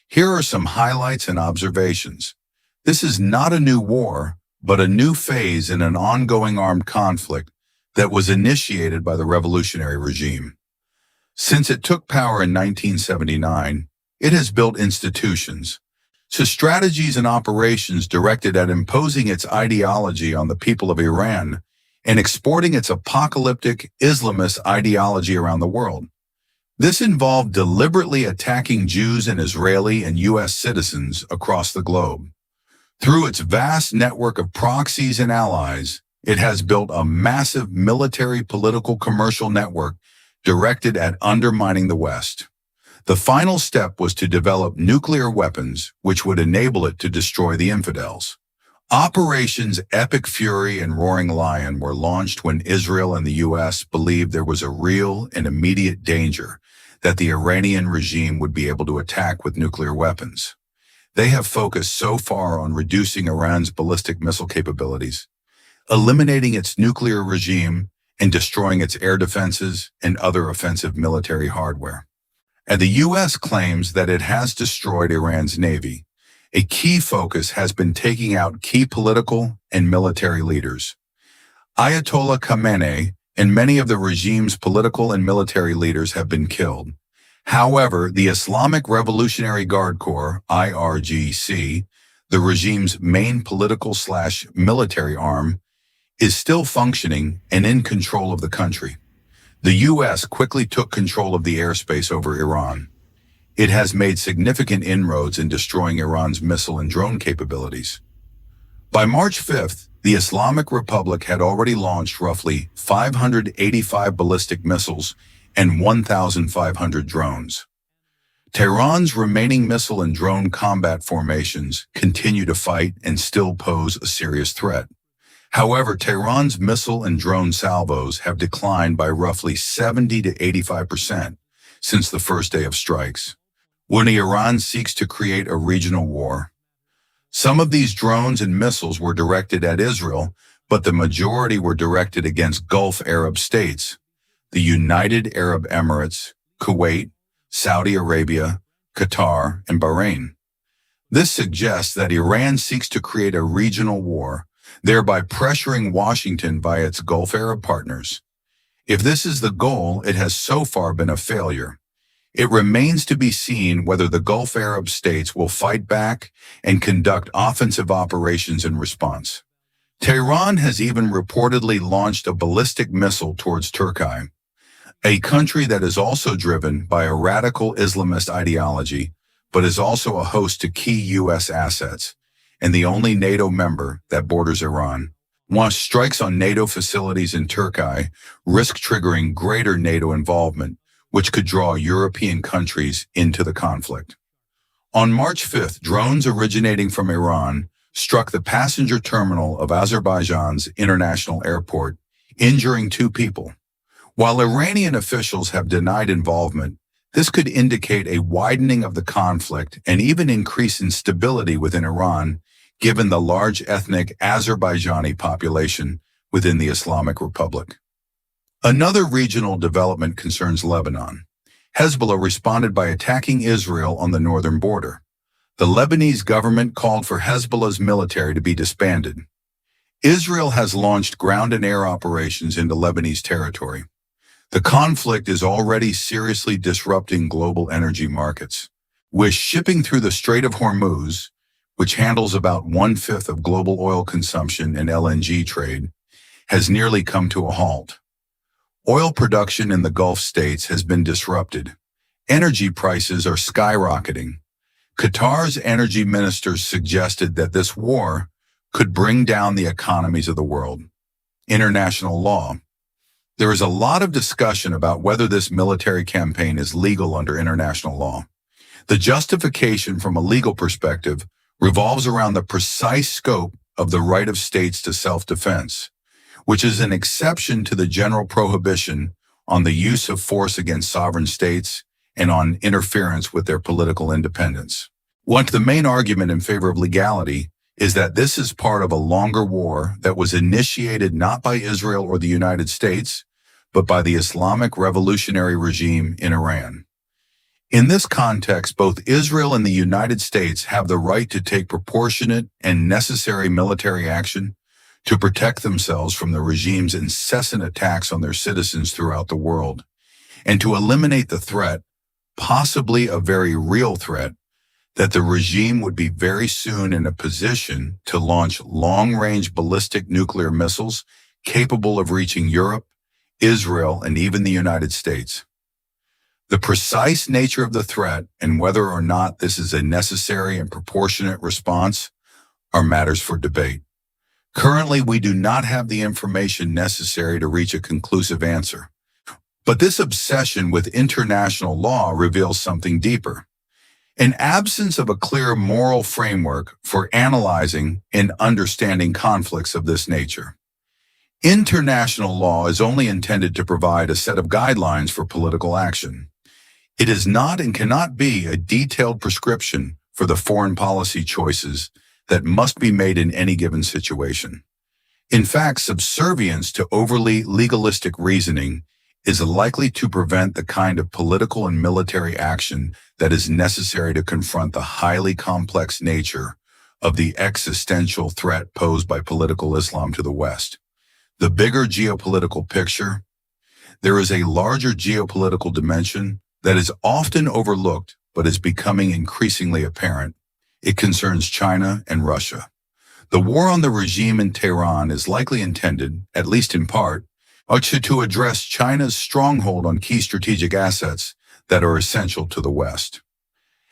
Here are some highlights and observations. This is not a new war, but a new phase in an ongoing armed conflict that was initiated by the revolutionary regime. Since it took power in 1979, it has built institutions, So strategies and operations directed at imposing its ideology on the people of Iran and exporting its apocalyptic Islamist ideology around the world. This involved deliberately attacking Jews and Israeli and U.S. citizens across the globe. Through its vast network of proxies and allies, it has built a massive military, political, commercial network directed at undermining the West. The final step was to develop nuclear weapons, which would enable it to destroy the infidels. Operations Epic Fury and Roaring Lion were launched when Israel and the U.S. believed there was a real and immediate danger that the Iranian regime would be able to attack with nuclear weapons. They have focused so far on reducing Iran's ballistic missile capabilities, eliminating its nuclear regime, and destroying its air defenses and other offensive military hardware. And the U.S. claims that it has destroyed Iran's navy. A key focus has been taking out key political and military leaders. Ayatollah Khamenei and many of the regime's political and military leaders have been killed. However, the Islamic Revolutionary Guard Corps, IRGC, the regime's main political/military arm, is still functioning and in control of the country. The U.S. quickly took control of the airspace over Iran. It has made significant inroads in destroying Iran's missile and drone capabilities. By March 5th, the Islamic Republic had already launched roughly 585 ballistic missiles and 1,500 drones. Tehran's remaining missile and drone combat formations continue to fight and still pose a serious threat. However, Tehran's missile and drone salvos have declined by roughly 70 to 85% since the first day of strikes, when Iran seeks to create a regional war. Some of these drones and missiles were directed at Israel, but the majority were directed against Gulf Arab states, the United Arab Emirates, Kuwait, Saudi Arabia, Qatar, and Bahrain. This suggests that Iran seeks to create a regional war, thereby pressuring Washington by its Gulf Arab partners. If this is the goal, it has so far been a failure. It remains to be seen whether the Gulf Arab states will fight back and conduct offensive operations in response. Tehran has even reportedly launched a ballistic missile towards Turkey, a country that is also driven by a radical Islamist ideology, but is also a host to key U.S. assets, and the only NATO member that borders Iran. Once strikes on NATO facilities in Turkey risk triggering greater NATO involvement, which could draw European countries into the conflict. On March 5th, drones originating from Iran struck the passenger terminal of Azerbaijan's international airport, injuring 2 people. While Iranian officials have denied involvement, this could indicate a widening of the conflict and even increase instability within Iran, given the large ethnic Azerbaijani population within the Islamic Republic. Another regional development concerns Lebanon. Hezbollah responded by attacking Israel on the northern border. The Lebanese government called for Hezbollah's military to be disbanded. Israel has launched ground and air operations into Lebanese territory. The conflict is already seriously disrupting global energy markets, with shipping through the Strait of Hormuz, which handles about 1/5 of global oil consumption and LNG trade, has nearly come to a halt. Oil production in the Gulf states has been disrupted. Energy prices are skyrocketing. Qatar's energy ministers suggested that this war could bring down the economies of the world. International law. There is a lot of discussion about whether this military campaign is legal under international law. The justification from a legal perspective revolves around the precise scope of the right of states to self-defense, which is an exception to the general prohibition on the use of force against sovereign states and on interference with their political independence. The main argument in favor of legality is that this is part of a longer war that was initiated not by Israel or the United States, but by the Islamic revolutionary regime in Iran. In this context, both Israel and the United States have the right to take proportionate and necessary military action to protect themselves from the regime's incessant attacks on their citizens throughout the world, and to eliminate the threat, possibly a very real threat, that the regime would be very soon in a position to launch long-range ballistic nuclear missiles capable of reaching Europe, Israel, and even the United States. The precise nature of the threat and whether or not this is a necessary and proportionate response are matters for debate. Currently, we do not have the information necessary to reach a conclusive answer. But this obsession with international law reveals something deeper. An absence of a clear moral framework for analyzing and understanding conflicts of this nature. International law is only intended to provide a set of guidelines for political action. It is not and cannot be a detailed prescription for the foreign policy choices that must be made in any given situation. In fact, subservience to overly legalistic reasoning is likely to prevent the kind of political and military action that is necessary to confront the highly complex nature of the existential threat posed by political Islam to the West. The bigger geopolitical picture, there is a larger geopolitical dimension that is often overlooked but is becoming increasingly apparent. It concerns China and Russia. The war on the regime in Tehran is likely intended, at least in part, to address China's stronghold on key strategic assets that are essential to the West.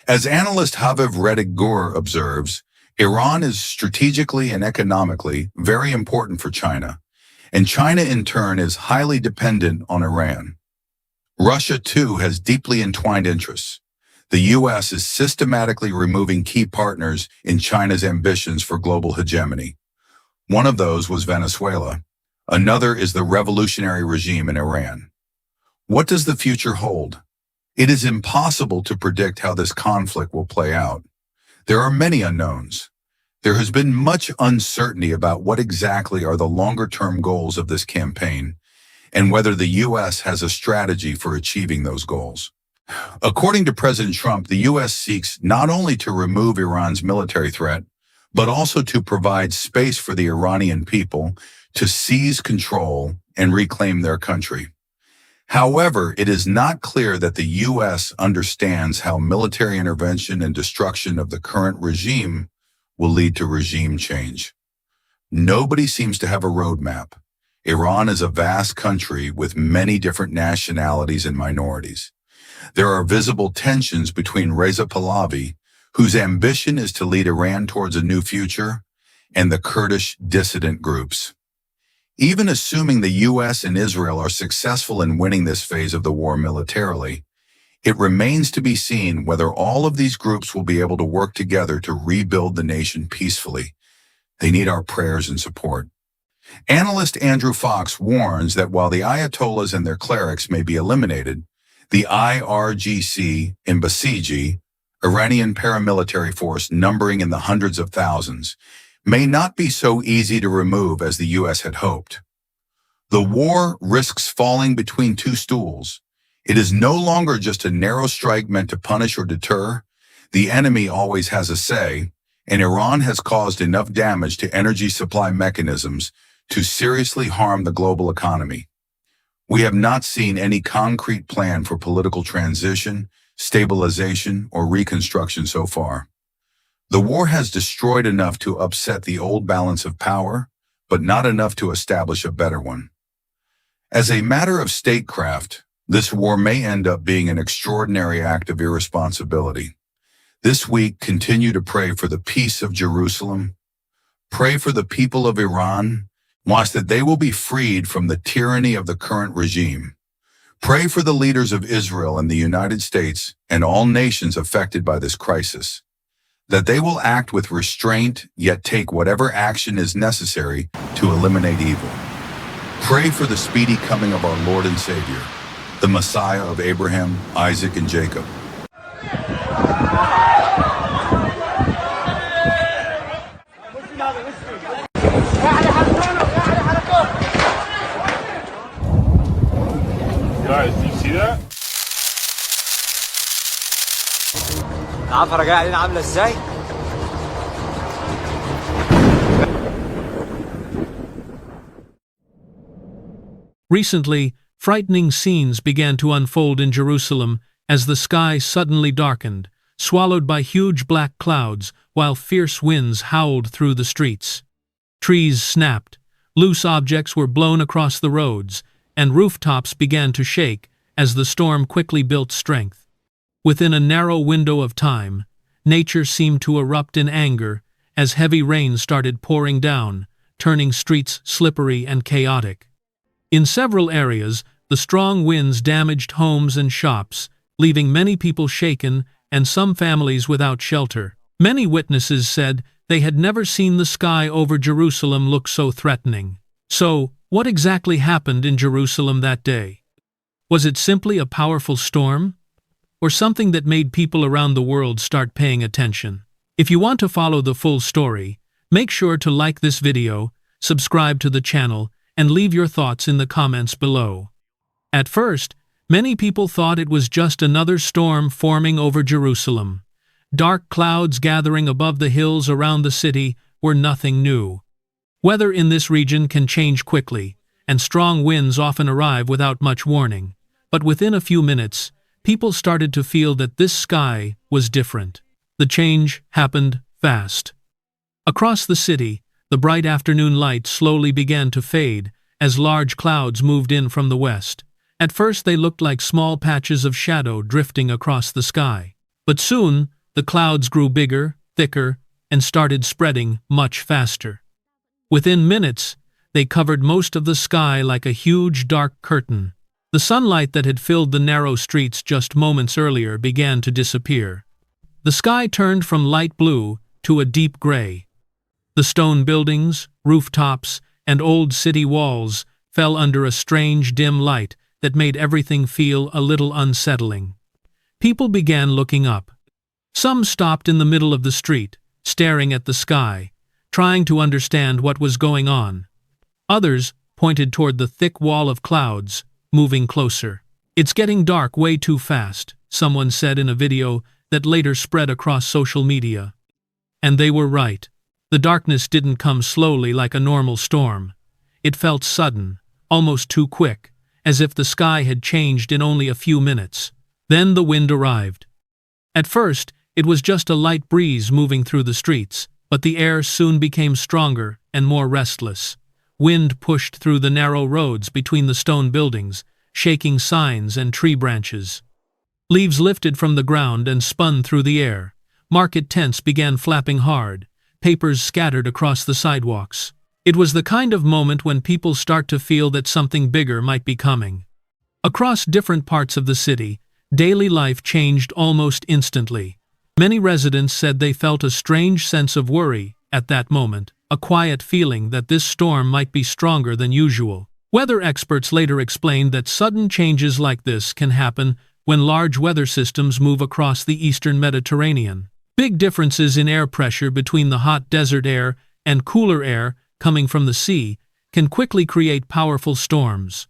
As analyst Haviv Redig-Gur observes, Iran is strategically and economically very important for China, and China in turn is highly dependent on Iran. Russia, too, has deeply entwined interests. The U.S. is systematically removing key partners in China's ambitions for global hegemony. One of those was Venezuela. Another is the revolutionary regime in Iran. What does the future hold? It is impossible to predict how this conflict will play out. There are many unknowns. There has been much uncertainty about what exactly are the longer-term goals of this campaign and whether the U.S. has a strategy for achieving those goals. According to President Trump, the U.S. seeks not only to remove Iran's military threat, but also to provide space for the Iranian people to seize control and reclaim their country. However, it is not clear that the U.S. understands how military intervention and destruction of the current regime will lead to regime change. Nobody seems to have a roadmap. Iran is a vast country with many different nationalities and minorities. There are visible tensions between Reza Pahlavi, whose ambition is to lead Iran towards a new future, and the Kurdish dissident groups. Even assuming the U.S. and Israel are successful in winning this phase of the war militarily, it remains to be seen whether all of these groups will be able to work together to rebuild the nation peacefully. They need our prayers and support. Analyst Andrew Fox warns that while the Ayatollahs and their clerics may be eliminated, the IRGC and Basiji, Iranian paramilitary force numbering in the hundreds of thousands, may not be so easy to remove as the U.S. had hoped. The war risks falling between two stools. It is no longer just a narrow strike meant to punish or deter. The enemy always has a say, and Iran has caused enough damage to energy supply mechanisms to seriously harm the global economy. We have not seen any concrete plan for political transition, stabilization, or reconstruction so far. The war has destroyed enough to upset the old balance of power, but not enough to establish a better one. As a matter of statecraft, this war may end up being an extraordinary act of irresponsibility. This week, continue to pray for the peace of Jerusalem. Pray for the people of Iran, wants that they will be freed from the tyranny of the current regime. Pray for the leaders of Israel and the United States and all nations affected by this crisis, that they will act with restraint, yet take whatever action is necessary to eliminate evil. Pray for the speedy coming of our Lord and Savior, the Messiah of Abraham, Isaac, and Jacob. Guys, do you see that? العفرة جاية علينا عاملة ازاي؟ Recently, frightening scenes began to unfold in Jerusalem as the sky suddenly darkened, swallowed by huge black clouds, while fierce winds howled through the streets. Trees snapped, loose objects were blown across the roads, and rooftops began to shake as the storm quickly built strength. Within a narrow window of time, nature seemed to erupt in anger as heavy rain started pouring down, turning streets slippery and chaotic. In several areas, the strong winds damaged homes and shops, leaving many people shaken and some families without shelter. Many witnesses said they had never seen the sky over Jerusalem look so threatening. So, what exactly happened in Jerusalem that day? Was it simply a powerful storm? Or something that made people around the world start paying attention? If you want to follow the full story, make sure to like this video, subscribe to the channel, and leave your thoughts in the comments below. At first, many people thought it was just another storm forming over Jerusalem. Dark clouds gathering above the hills around the city were nothing new. Weather in this region can change quickly, and strong winds often arrive without much warning. But within a few minutes, people started to feel that this sky was different. The change happened fast. Across the city, the bright afternoon light slowly began to fade as large clouds moved in from the west. At first they looked like small patches of shadow drifting across the sky. But soon, the clouds grew bigger, thicker, and started spreading much faster. Within minutes, they covered most of the sky like a huge dark curtain. The sunlight that had filled the narrow streets just moments earlier began to disappear. The sky turned from light blue to a deep gray. The stone buildings, rooftops, and old city walls fell under a strange dim light that made everything feel a little unsettling. People began looking up. Some stopped in the middle of the street, staring at the sky, trying to understand what was going on. Others pointed toward the thick wall of clouds, moving closer. "It's getting dark way too fast," someone said in a video that later spread across social media. And they were right. The darkness didn't come slowly like a normal storm. It felt sudden, almost too quick, as if the sky had changed in only a few minutes. Then the wind arrived. At first, it was just a light breeze moving through the streets, but the air soon became stronger and more restless. Wind pushed through the narrow roads between the stone buildings, shaking signs and tree branches. Leaves lifted from the ground and spun through the air. Market tents began flapping hard. Papers scattered across the sidewalks. It was the kind of moment when people start to feel that something bigger might be coming. Across different parts of the city, daily life changed almost instantly. Many residents said they felt a strange sense of worry at that moment, a quiet feeling that this storm might be stronger than usual. Weather experts later explained that sudden changes like this can happen when large weather systems move across the eastern Mediterranean. Big differences in air pressure between the hot desert air and cooler air coming from the sea can quickly create powerful storms.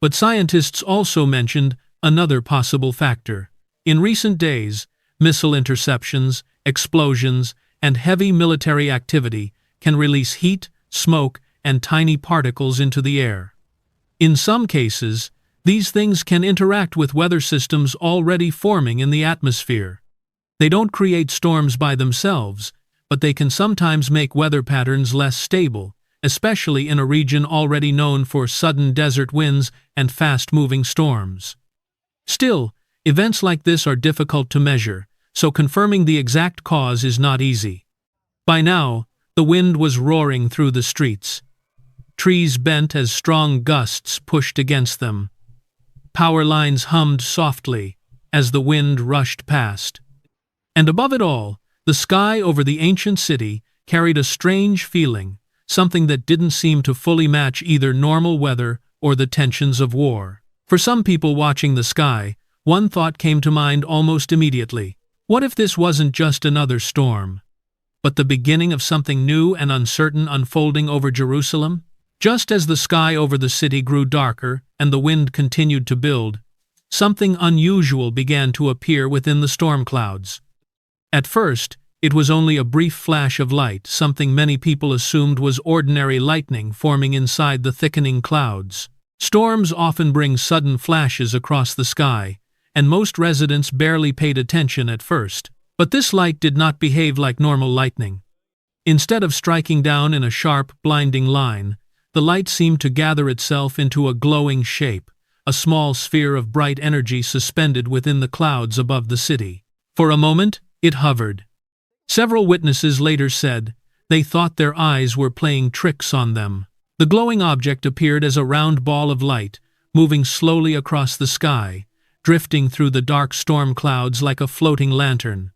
But scientists also mentioned another possible factor. In recent days, missile interceptions, explosions, and heavy military activity can release heat, smoke, and tiny particles into the air. In some cases, these things can interact with weather systems already forming in the atmosphere. They don't create storms by themselves, but they can sometimes make weather patterns less stable, especially in a region already known for sudden desert winds and fast-moving storms. Still, events like this are difficult to measure, so confirming the exact cause is not easy. By now, the wind was roaring through the streets. Trees bent as strong gusts pushed against them. Power lines hummed softly as the wind rushed past. And above it all, the sky over the ancient city carried a strange feeling, something that didn't seem to fully match either normal weather or the tensions of war. For some people watching the sky, one thought came to mind almost immediately. What if this wasn't just another storm, but the beginning of something new and uncertain unfolding over Jerusalem? Just as the sky over the city grew darker and the wind continued to build, something unusual began to appear within the storm clouds. At first, it was only a brief flash of light, something many people assumed was ordinary lightning forming inside the thickening clouds. Storms often bring sudden flashes across the sky, and most residents barely paid attention at first. But this light did not behave like normal lightning. Instead of striking down in a sharp, blinding line, the light seemed to gather itself into a glowing shape, a small sphere of bright energy suspended within the clouds above the city. For a moment, it hovered. Several witnesses later said they thought their eyes were playing tricks on them. The glowing object appeared as a round ball of light, moving slowly across the sky, drifting through the dark storm clouds like a floating lantern.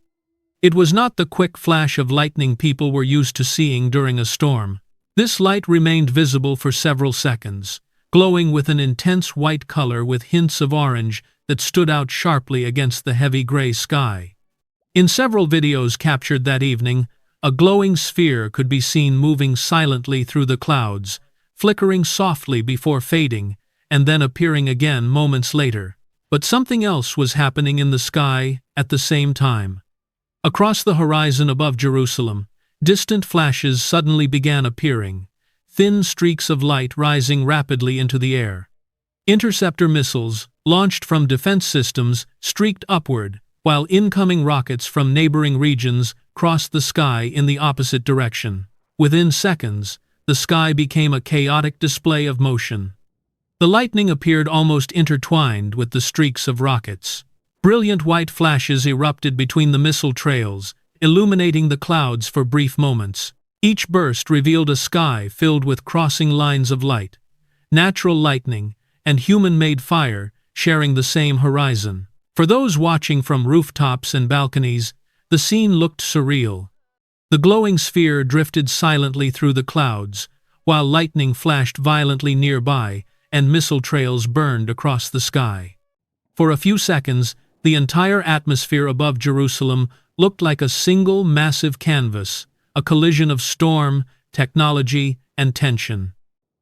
It was not the quick flash of lightning people were used to seeing during a storm. This light remained visible for several seconds, glowing with an intense white color with hints of orange that stood out sharply against the heavy gray sky. In several videos captured that evening, a glowing sphere could be seen moving silently through the clouds, flickering softly before fading, and then appearing again moments later. But something else was happening in the sky at the same time. Across the horizon above Jerusalem, distant flashes suddenly began appearing, thin streaks of light rising rapidly into the air. Interceptor missiles, launched from defense systems, streaked upward, while incoming rockets from neighboring regions crossed the sky in the opposite direction. Within seconds, the sky became a chaotic display of motion. The lightning appeared almost intertwined with the streaks of rockets. Brilliant white flashes erupted between the missile trails, illuminating the clouds for brief moments. Each burst revealed a sky filled with crossing lines of light, natural lightning, and human-made fire sharing the same horizon. For those watching from rooftops and balconies, the scene looked surreal. The glowing sphere drifted silently through the clouds, while lightning flashed violently nearby and missile trails burned across the sky. For a few seconds, the entire atmosphere above Jerusalem looked like a single massive canvas, a collision of storm, technology, and tension.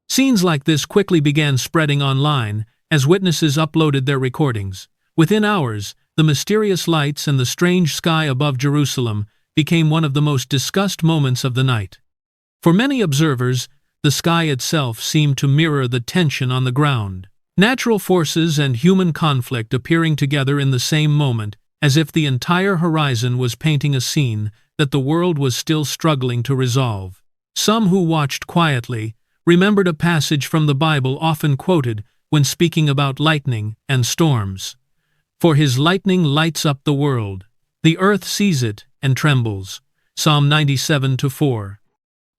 Scenes like this quickly began spreading online as witnesses uploaded their recordings. Within hours, the mysterious lights and the strange sky above Jerusalem became one of the most discussed moments of the night. For many observers, the sky itself seemed to mirror the tension on the ground. Natural forces and human conflict appearing together in the same moment, as if the entire horizon was painting a scene that the world was still struggling to resolve. Some who watched quietly remembered a passage from the Bible often quoted when speaking about lightning and storms. For his lightning lights up the world. The earth sees it and trembles. Psalm 97:4.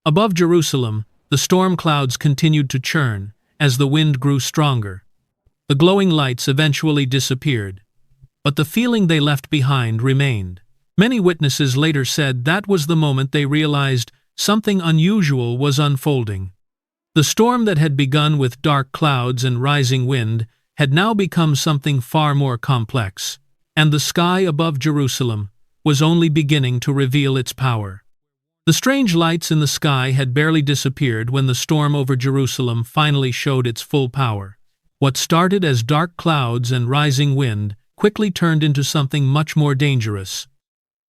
Above Jerusalem, the storm clouds continued to churn as the wind grew stronger. The glowing lights eventually disappeared, but the feeling they left behind remained. Many witnesses later said that was the moment they realized something unusual was unfolding. The storm that had begun with dark clouds and rising wind had now become something far more complex, and the sky above Jerusalem was only beginning to reveal its power. The strange lights in the sky had barely disappeared when the storm over Jerusalem finally showed its full power. What started as dark clouds and rising wind quickly turned into something much more dangerous.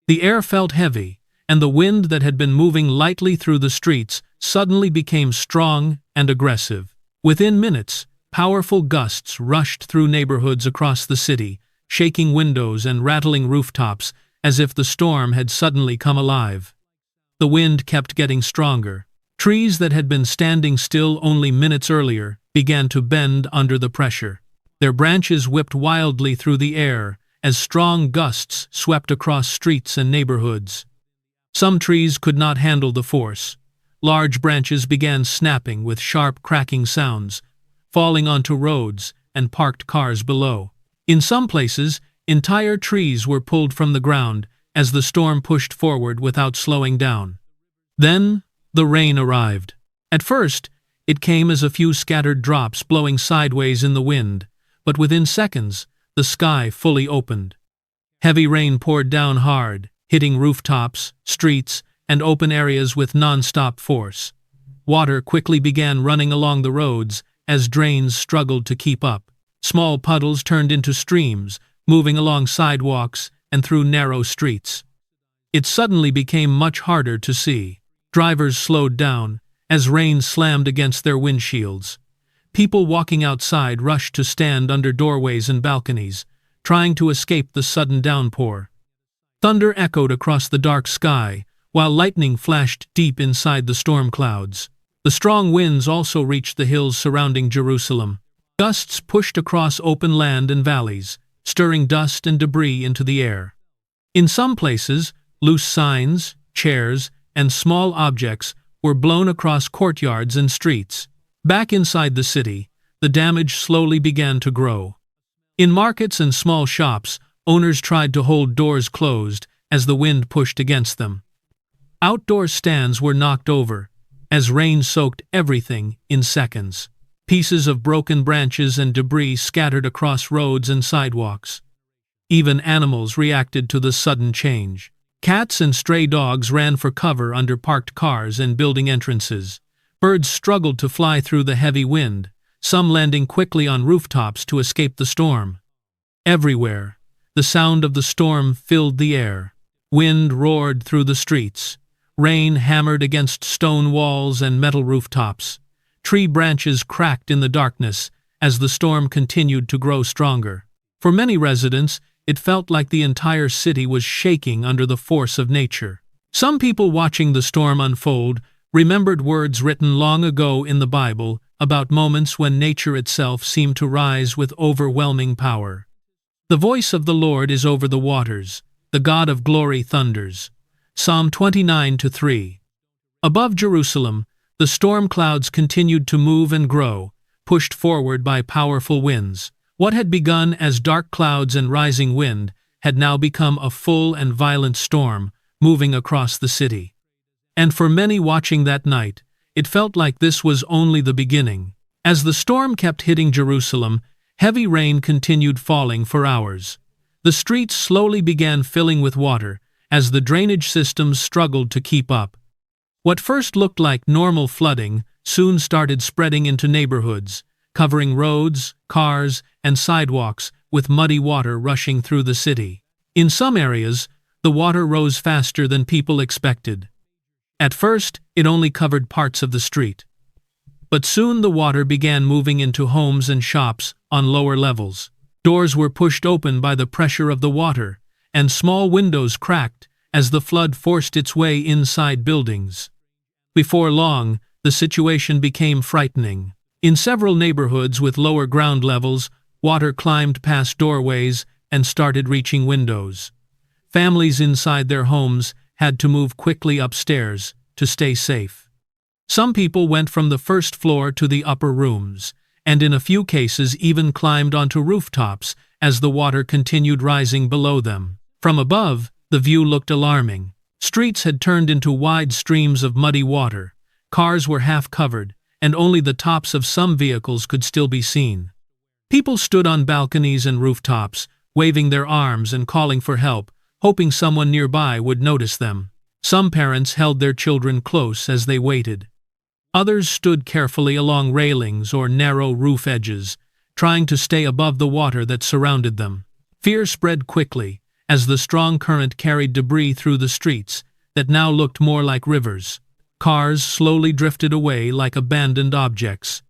The air felt heavy, and the wind that had been moving lightly through the streets suddenly became strong and aggressive. Within minutes, powerful gusts rushed through neighborhoods across the city, shaking windows and rattling rooftops as if the storm had suddenly come alive. The wind kept getting stronger. Trees that had been standing still only minutes earlier began to bend under the pressure. Their branches whipped wildly through the air as strong gusts swept across streets and neighborhoods. Some trees could not handle the force. Large branches began snapping with sharp cracking sounds, falling onto roads and parked cars below. In some places, entire trees were pulled from the ground as the storm pushed forward without slowing down. Then, the rain arrived. At first, it came as a few scattered drops blowing sideways in the wind, but within seconds, the sky fully opened. Heavy rain poured down hard, hitting rooftops, streets, and open areas with non-stop force. Water quickly began running along the roads as drains struggled to keep up. Small puddles turned into streams, moving along sidewalks and through narrow streets. It suddenly became much harder to see. Drivers slowed down as rain slammed against their windshields. People walking outside rushed to stand under doorways and balconies, trying to escape the sudden downpour. Thunder echoed across the dark sky, while lightning flashed deep inside the storm clouds. The strong winds also reached the hills surrounding Jerusalem. Gusts pushed across open land and valleys, stirring dust and debris into the air. In some places, loose signs, chairs, and small objects were blown across courtyards and streets. Back inside the city, the damage slowly began to grow. In markets and small shops, owners tried to hold doors closed as the wind pushed against them. Outdoor stands were knocked over, as rain soaked everything in seconds. Pieces of broken branches and debris scattered across roads and sidewalks. Even animals reacted to the sudden change. Cats and stray dogs ran for cover under parked cars and building entrances. Birds struggled to fly through the heavy wind, some landing quickly on rooftops to escape the storm. Everywhere, the sound of the storm filled the air. Wind roared through the streets. Rain hammered against stone walls and metal rooftops. Tree branches cracked in the darkness as the storm continued to grow stronger. For many residents, it felt like the entire city was shaking under the force of nature. Some people watching the storm unfold remembered words written long ago in the Bible about moments when nature itself seemed to rise with overwhelming power. The voice of the Lord is over the waters. The God of glory thunders. Psalm 29:3. Above Jerusalem, the storm clouds continued to move and grow, pushed forward by powerful winds. What had begun as dark clouds and rising wind had now become a full and violent storm, moving across the city. And for many watching that night, it felt like this was only the beginning. As the storm kept hitting Jerusalem, heavy rain continued falling for hours. The streets slowly began filling with water, as the drainage systems struggled to keep up. What first looked like normal flooding soon started spreading into neighborhoods, covering roads, cars, and sidewalks with muddy water rushing through the city. In some areas, the water rose faster than people expected. At first, it only covered parts of the street. But soon the water began moving into homes and shops on lower levels. Doors were pushed open by the pressure of the water, and small windows cracked as the flood forced its way inside buildings. Before long, the situation became frightening. In several neighborhoods with lower ground levels, water climbed past doorways and started reaching windows. Families inside their homes had to move quickly upstairs to stay safe. Some people went from the first floor to the upper rooms, and in a few cases even climbed onto rooftops as the water continued rising below them. From above, the view looked alarming. Streets had turned into wide streams of muddy water. Cars were half covered, and only the tops of some vehicles could still be seen. People stood on balconies and rooftops, waving their arms and calling for help, hoping someone nearby would notice them. Some parents held their children close as they waited. Others stood carefully along railings or narrow roof edges, trying to stay above the water that surrounded them. Fear spread quickly as the strong current carried debris through the streets that now looked more like rivers. Cars slowly drifted away like abandoned objects.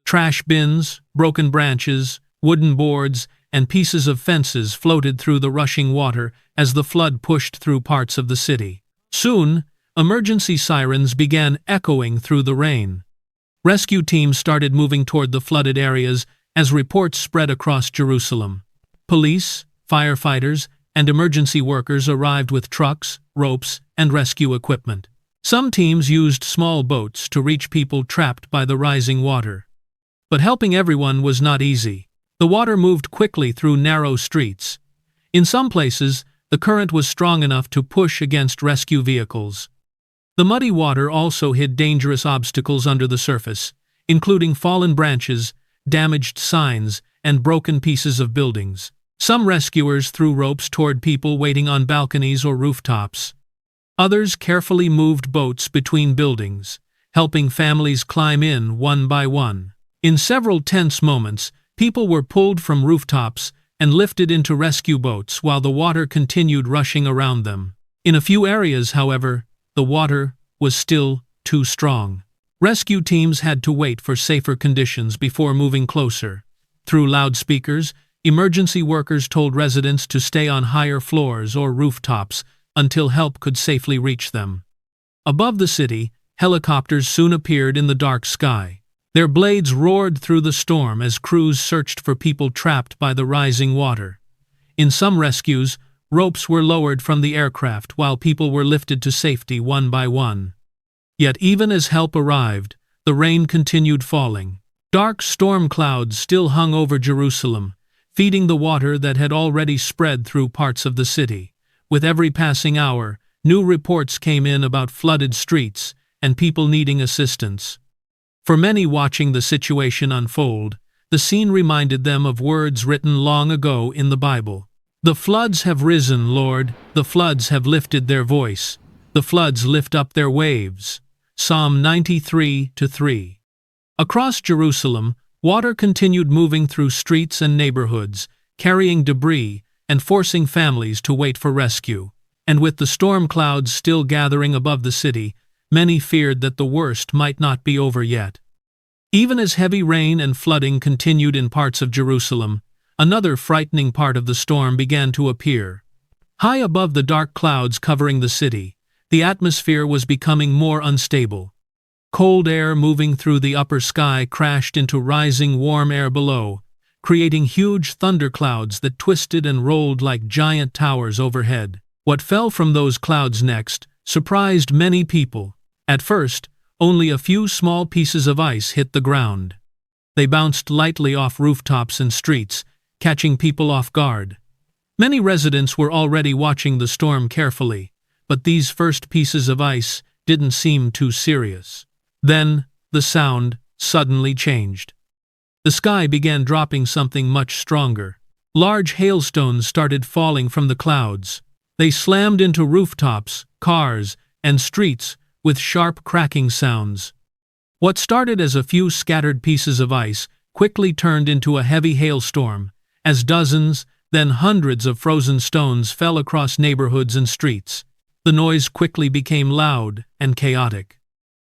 Trash bins, broken branches, wooden boards, and pieces of fences floated through the rushing water as the flood pushed through parts of the city. Soon, emergency sirens began echoing through the rain. Rescue teams started moving toward the flooded areas as reports spread across Jerusalem. Police, firefighters, and emergency workers arrived with trucks, ropes, and rescue equipment. Some teams used small boats to reach people trapped by the rising water. But helping everyone was not easy. The water moved quickly through narrow streets. In some places, the current was strong enough to push against rescue vehicles. The muddy water also hid dangerous obstacles under the surface, including fallen branches, damaged signs, and broken pieces of buildings. Some rescuers threw ropes toward people waiting on balconies or rooftops. Others carefully moved boats between buildings, helping families climb in one by one. In several tense moments, people were pulled from rooftops and lifted into rescue boats while the water continued rushing around them. In a few areas, however, the water was still too strong. Rescue teams had to wait for safer conditions before moving closer. Through loudspeakers, Emergency workers told residents to stay on higher floors or rooftops until help could safely reach them. Above the city, helicopters soon appeared in the dark sky. Their blades roared through the storm as crews searched for people trapped by the rising water. In some rescues, ropes were lowered from the aircraft while people were lifted to safety one by one. Yet even as help arrived, the rain continued falling. Dark storm clouds still hung over Jerusalem, feeding the water that had already spread through parts of the city. With every passing hour, new reports came in about flooded streets and people needing assistance. For many watching the situation unfold, the scene reminded them of words written long ago in the Bible. The floods have risen, Lord, the floods have lifted their voice. The floods lift up their waves. Psalm 93:3. Across Jerusalem, water continued moving through streets and neighborhoods, carrying debris and forcing families to wait for rescue. And with the storm clouds still gathering above the city, many feared that the worst might not be over yet. Even as heavy rain and flooding continued in parts of Jerusalem, another frightening part of the storm began to appear. High above the dark clouds covering the city, the atmosphere was becoming more unstable. Cold air moving through the upper sky crashed into rising warm air below, creating huge thunderclouds that twisted and rolled like giant towers overhead. What fell from those clouds next surprised many people. At first, only a few small pieces of ice hit the ground. They bounced lightly off rooftops and streets, catching people off guard. Many residents were already watching the storm carefully, but these first pieces of ice didn't seem too serious. Then, the sound suddenly changed. The sky began dropping something much stronger. Large hailstones started falling from the clouds. They slammed into rooftops, cars, and streets with sharp cracking sounds. What started as a few scattered pieces of ice quickly turned into a heavy hailstorm, as dozens, then hundreds of frozen stones fell across neighborhoods and streets. The noise quickly became loud and chaotic.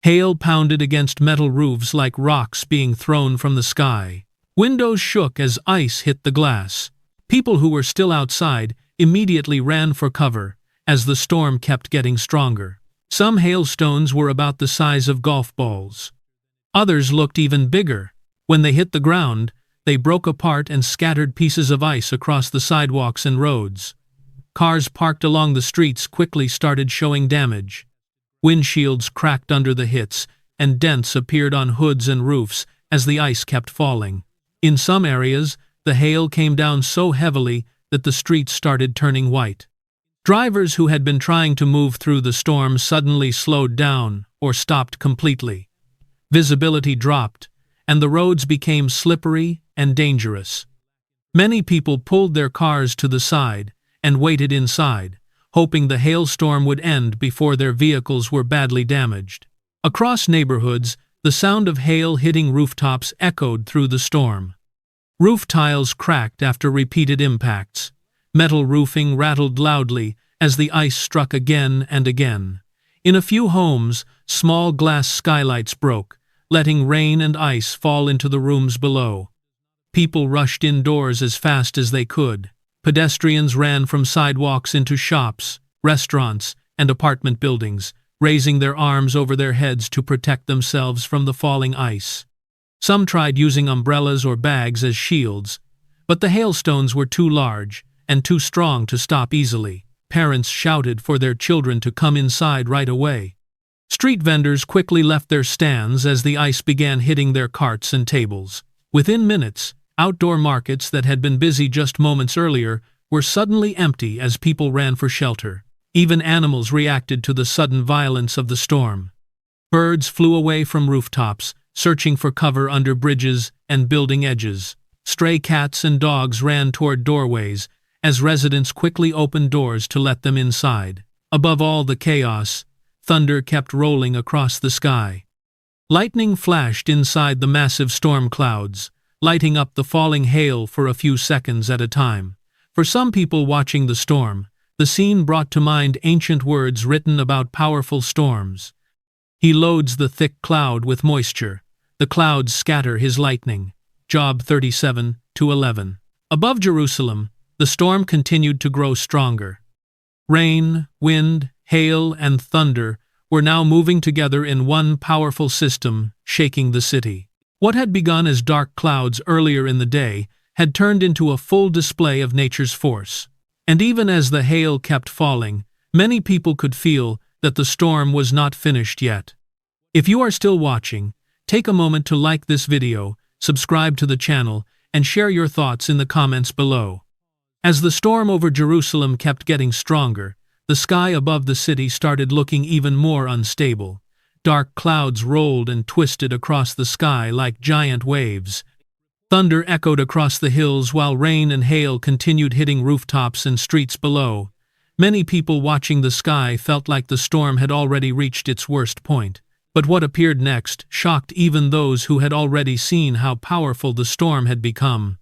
Hail pounded against metal roofs like rocks being thrown from the sky. Windows shook as ice hit the glass. People who were still outside immediately ran for cover as the storm kept getting stronger. Some hailstones were about the size of golf balls. Others looked even bigger. When they hit the ground, they broke apart and scattered pieces of ice across the sidewalks and roads. Cars parked along the streets quickly started showing damage. Windshields cracked under the hits, and dents appeared on hoods and roofs as the ice kept falling. In some areas, the hail came down so heavily that the streets started turning white. Drivers who had been trying to move through the storm suddenly slowed down or stopped completely. Visibility dropped, and the roads became slippery and dangerous. Many people pulled their cars to the side and waited inside, hoping the hailstorm would end before their vehicles were badly damaged. Across neighborhoods, the sound of hail hitting rooftops echoed through the storm. Roof tiles cracked after repeated impacts. Metal roofing rattled loudly as the ice struck again and again. In a few homes, small glass skylights broke, letting rain and ice fall into the rooms below. People rushed indoors as fast as they could. Pedestrians ran from sidewalks into shops, restaurants, and apartment buildings, raising their arms over their heads to protect themselves from the falling ice. Some tried using umbrellas or bags as shields, but the hailstones were too large and too strong to stop easily. Parents shouted for their children to come inside right away. Street vendors quickly left their stands as the ice began hitting their carts and tables. Within minutes, outdoor markets that had been busy just moments earlier were suddenly empty as people ran for shelter. Even animals reacted to the sudden violence of the storm. Birds flew away from rooftops, searching for cover under bridges and building edges. Stray cats and dogs ran toward doorways as residents quickly opened doors to let them inside. Above all the chaos, thunder kept rolling across the sky. Lightning flashed inside the massive storm clouds, lighting up the falling hail for a few seconds at a time. For some people watching the storm, the scene brought to mind ancient words written about powerful storms. He loads the thick cloud with moisture. The clouds scatter his lightning. Job 37:11. Above Jerusalem, the storm continued to grow stronger. Rain, wind, hail, and thunder were now moving together in one powerful system, shaking the city. What had begun as dark clouds earlier in the day had turned into a full display of nature's force. And even as the hail kept falling, many people could feel that the storm was not finished yet. If you are still watching, take a moment to like this video, subscribe to the channel, and share your thoughts in the comments below. As the storm over Jerusalem kept getting stronger, the sky above the city started looking even more unstable. Dark clouds rolled and twisted across the sky like giant waves. Thunder echoed across the hills while rain and hail continued hitting rooftops and streets below. Many people watching the sky felt like the storm had already reached its worst point. But what appeared next shocked even those who had already seen how powerful the storm had become.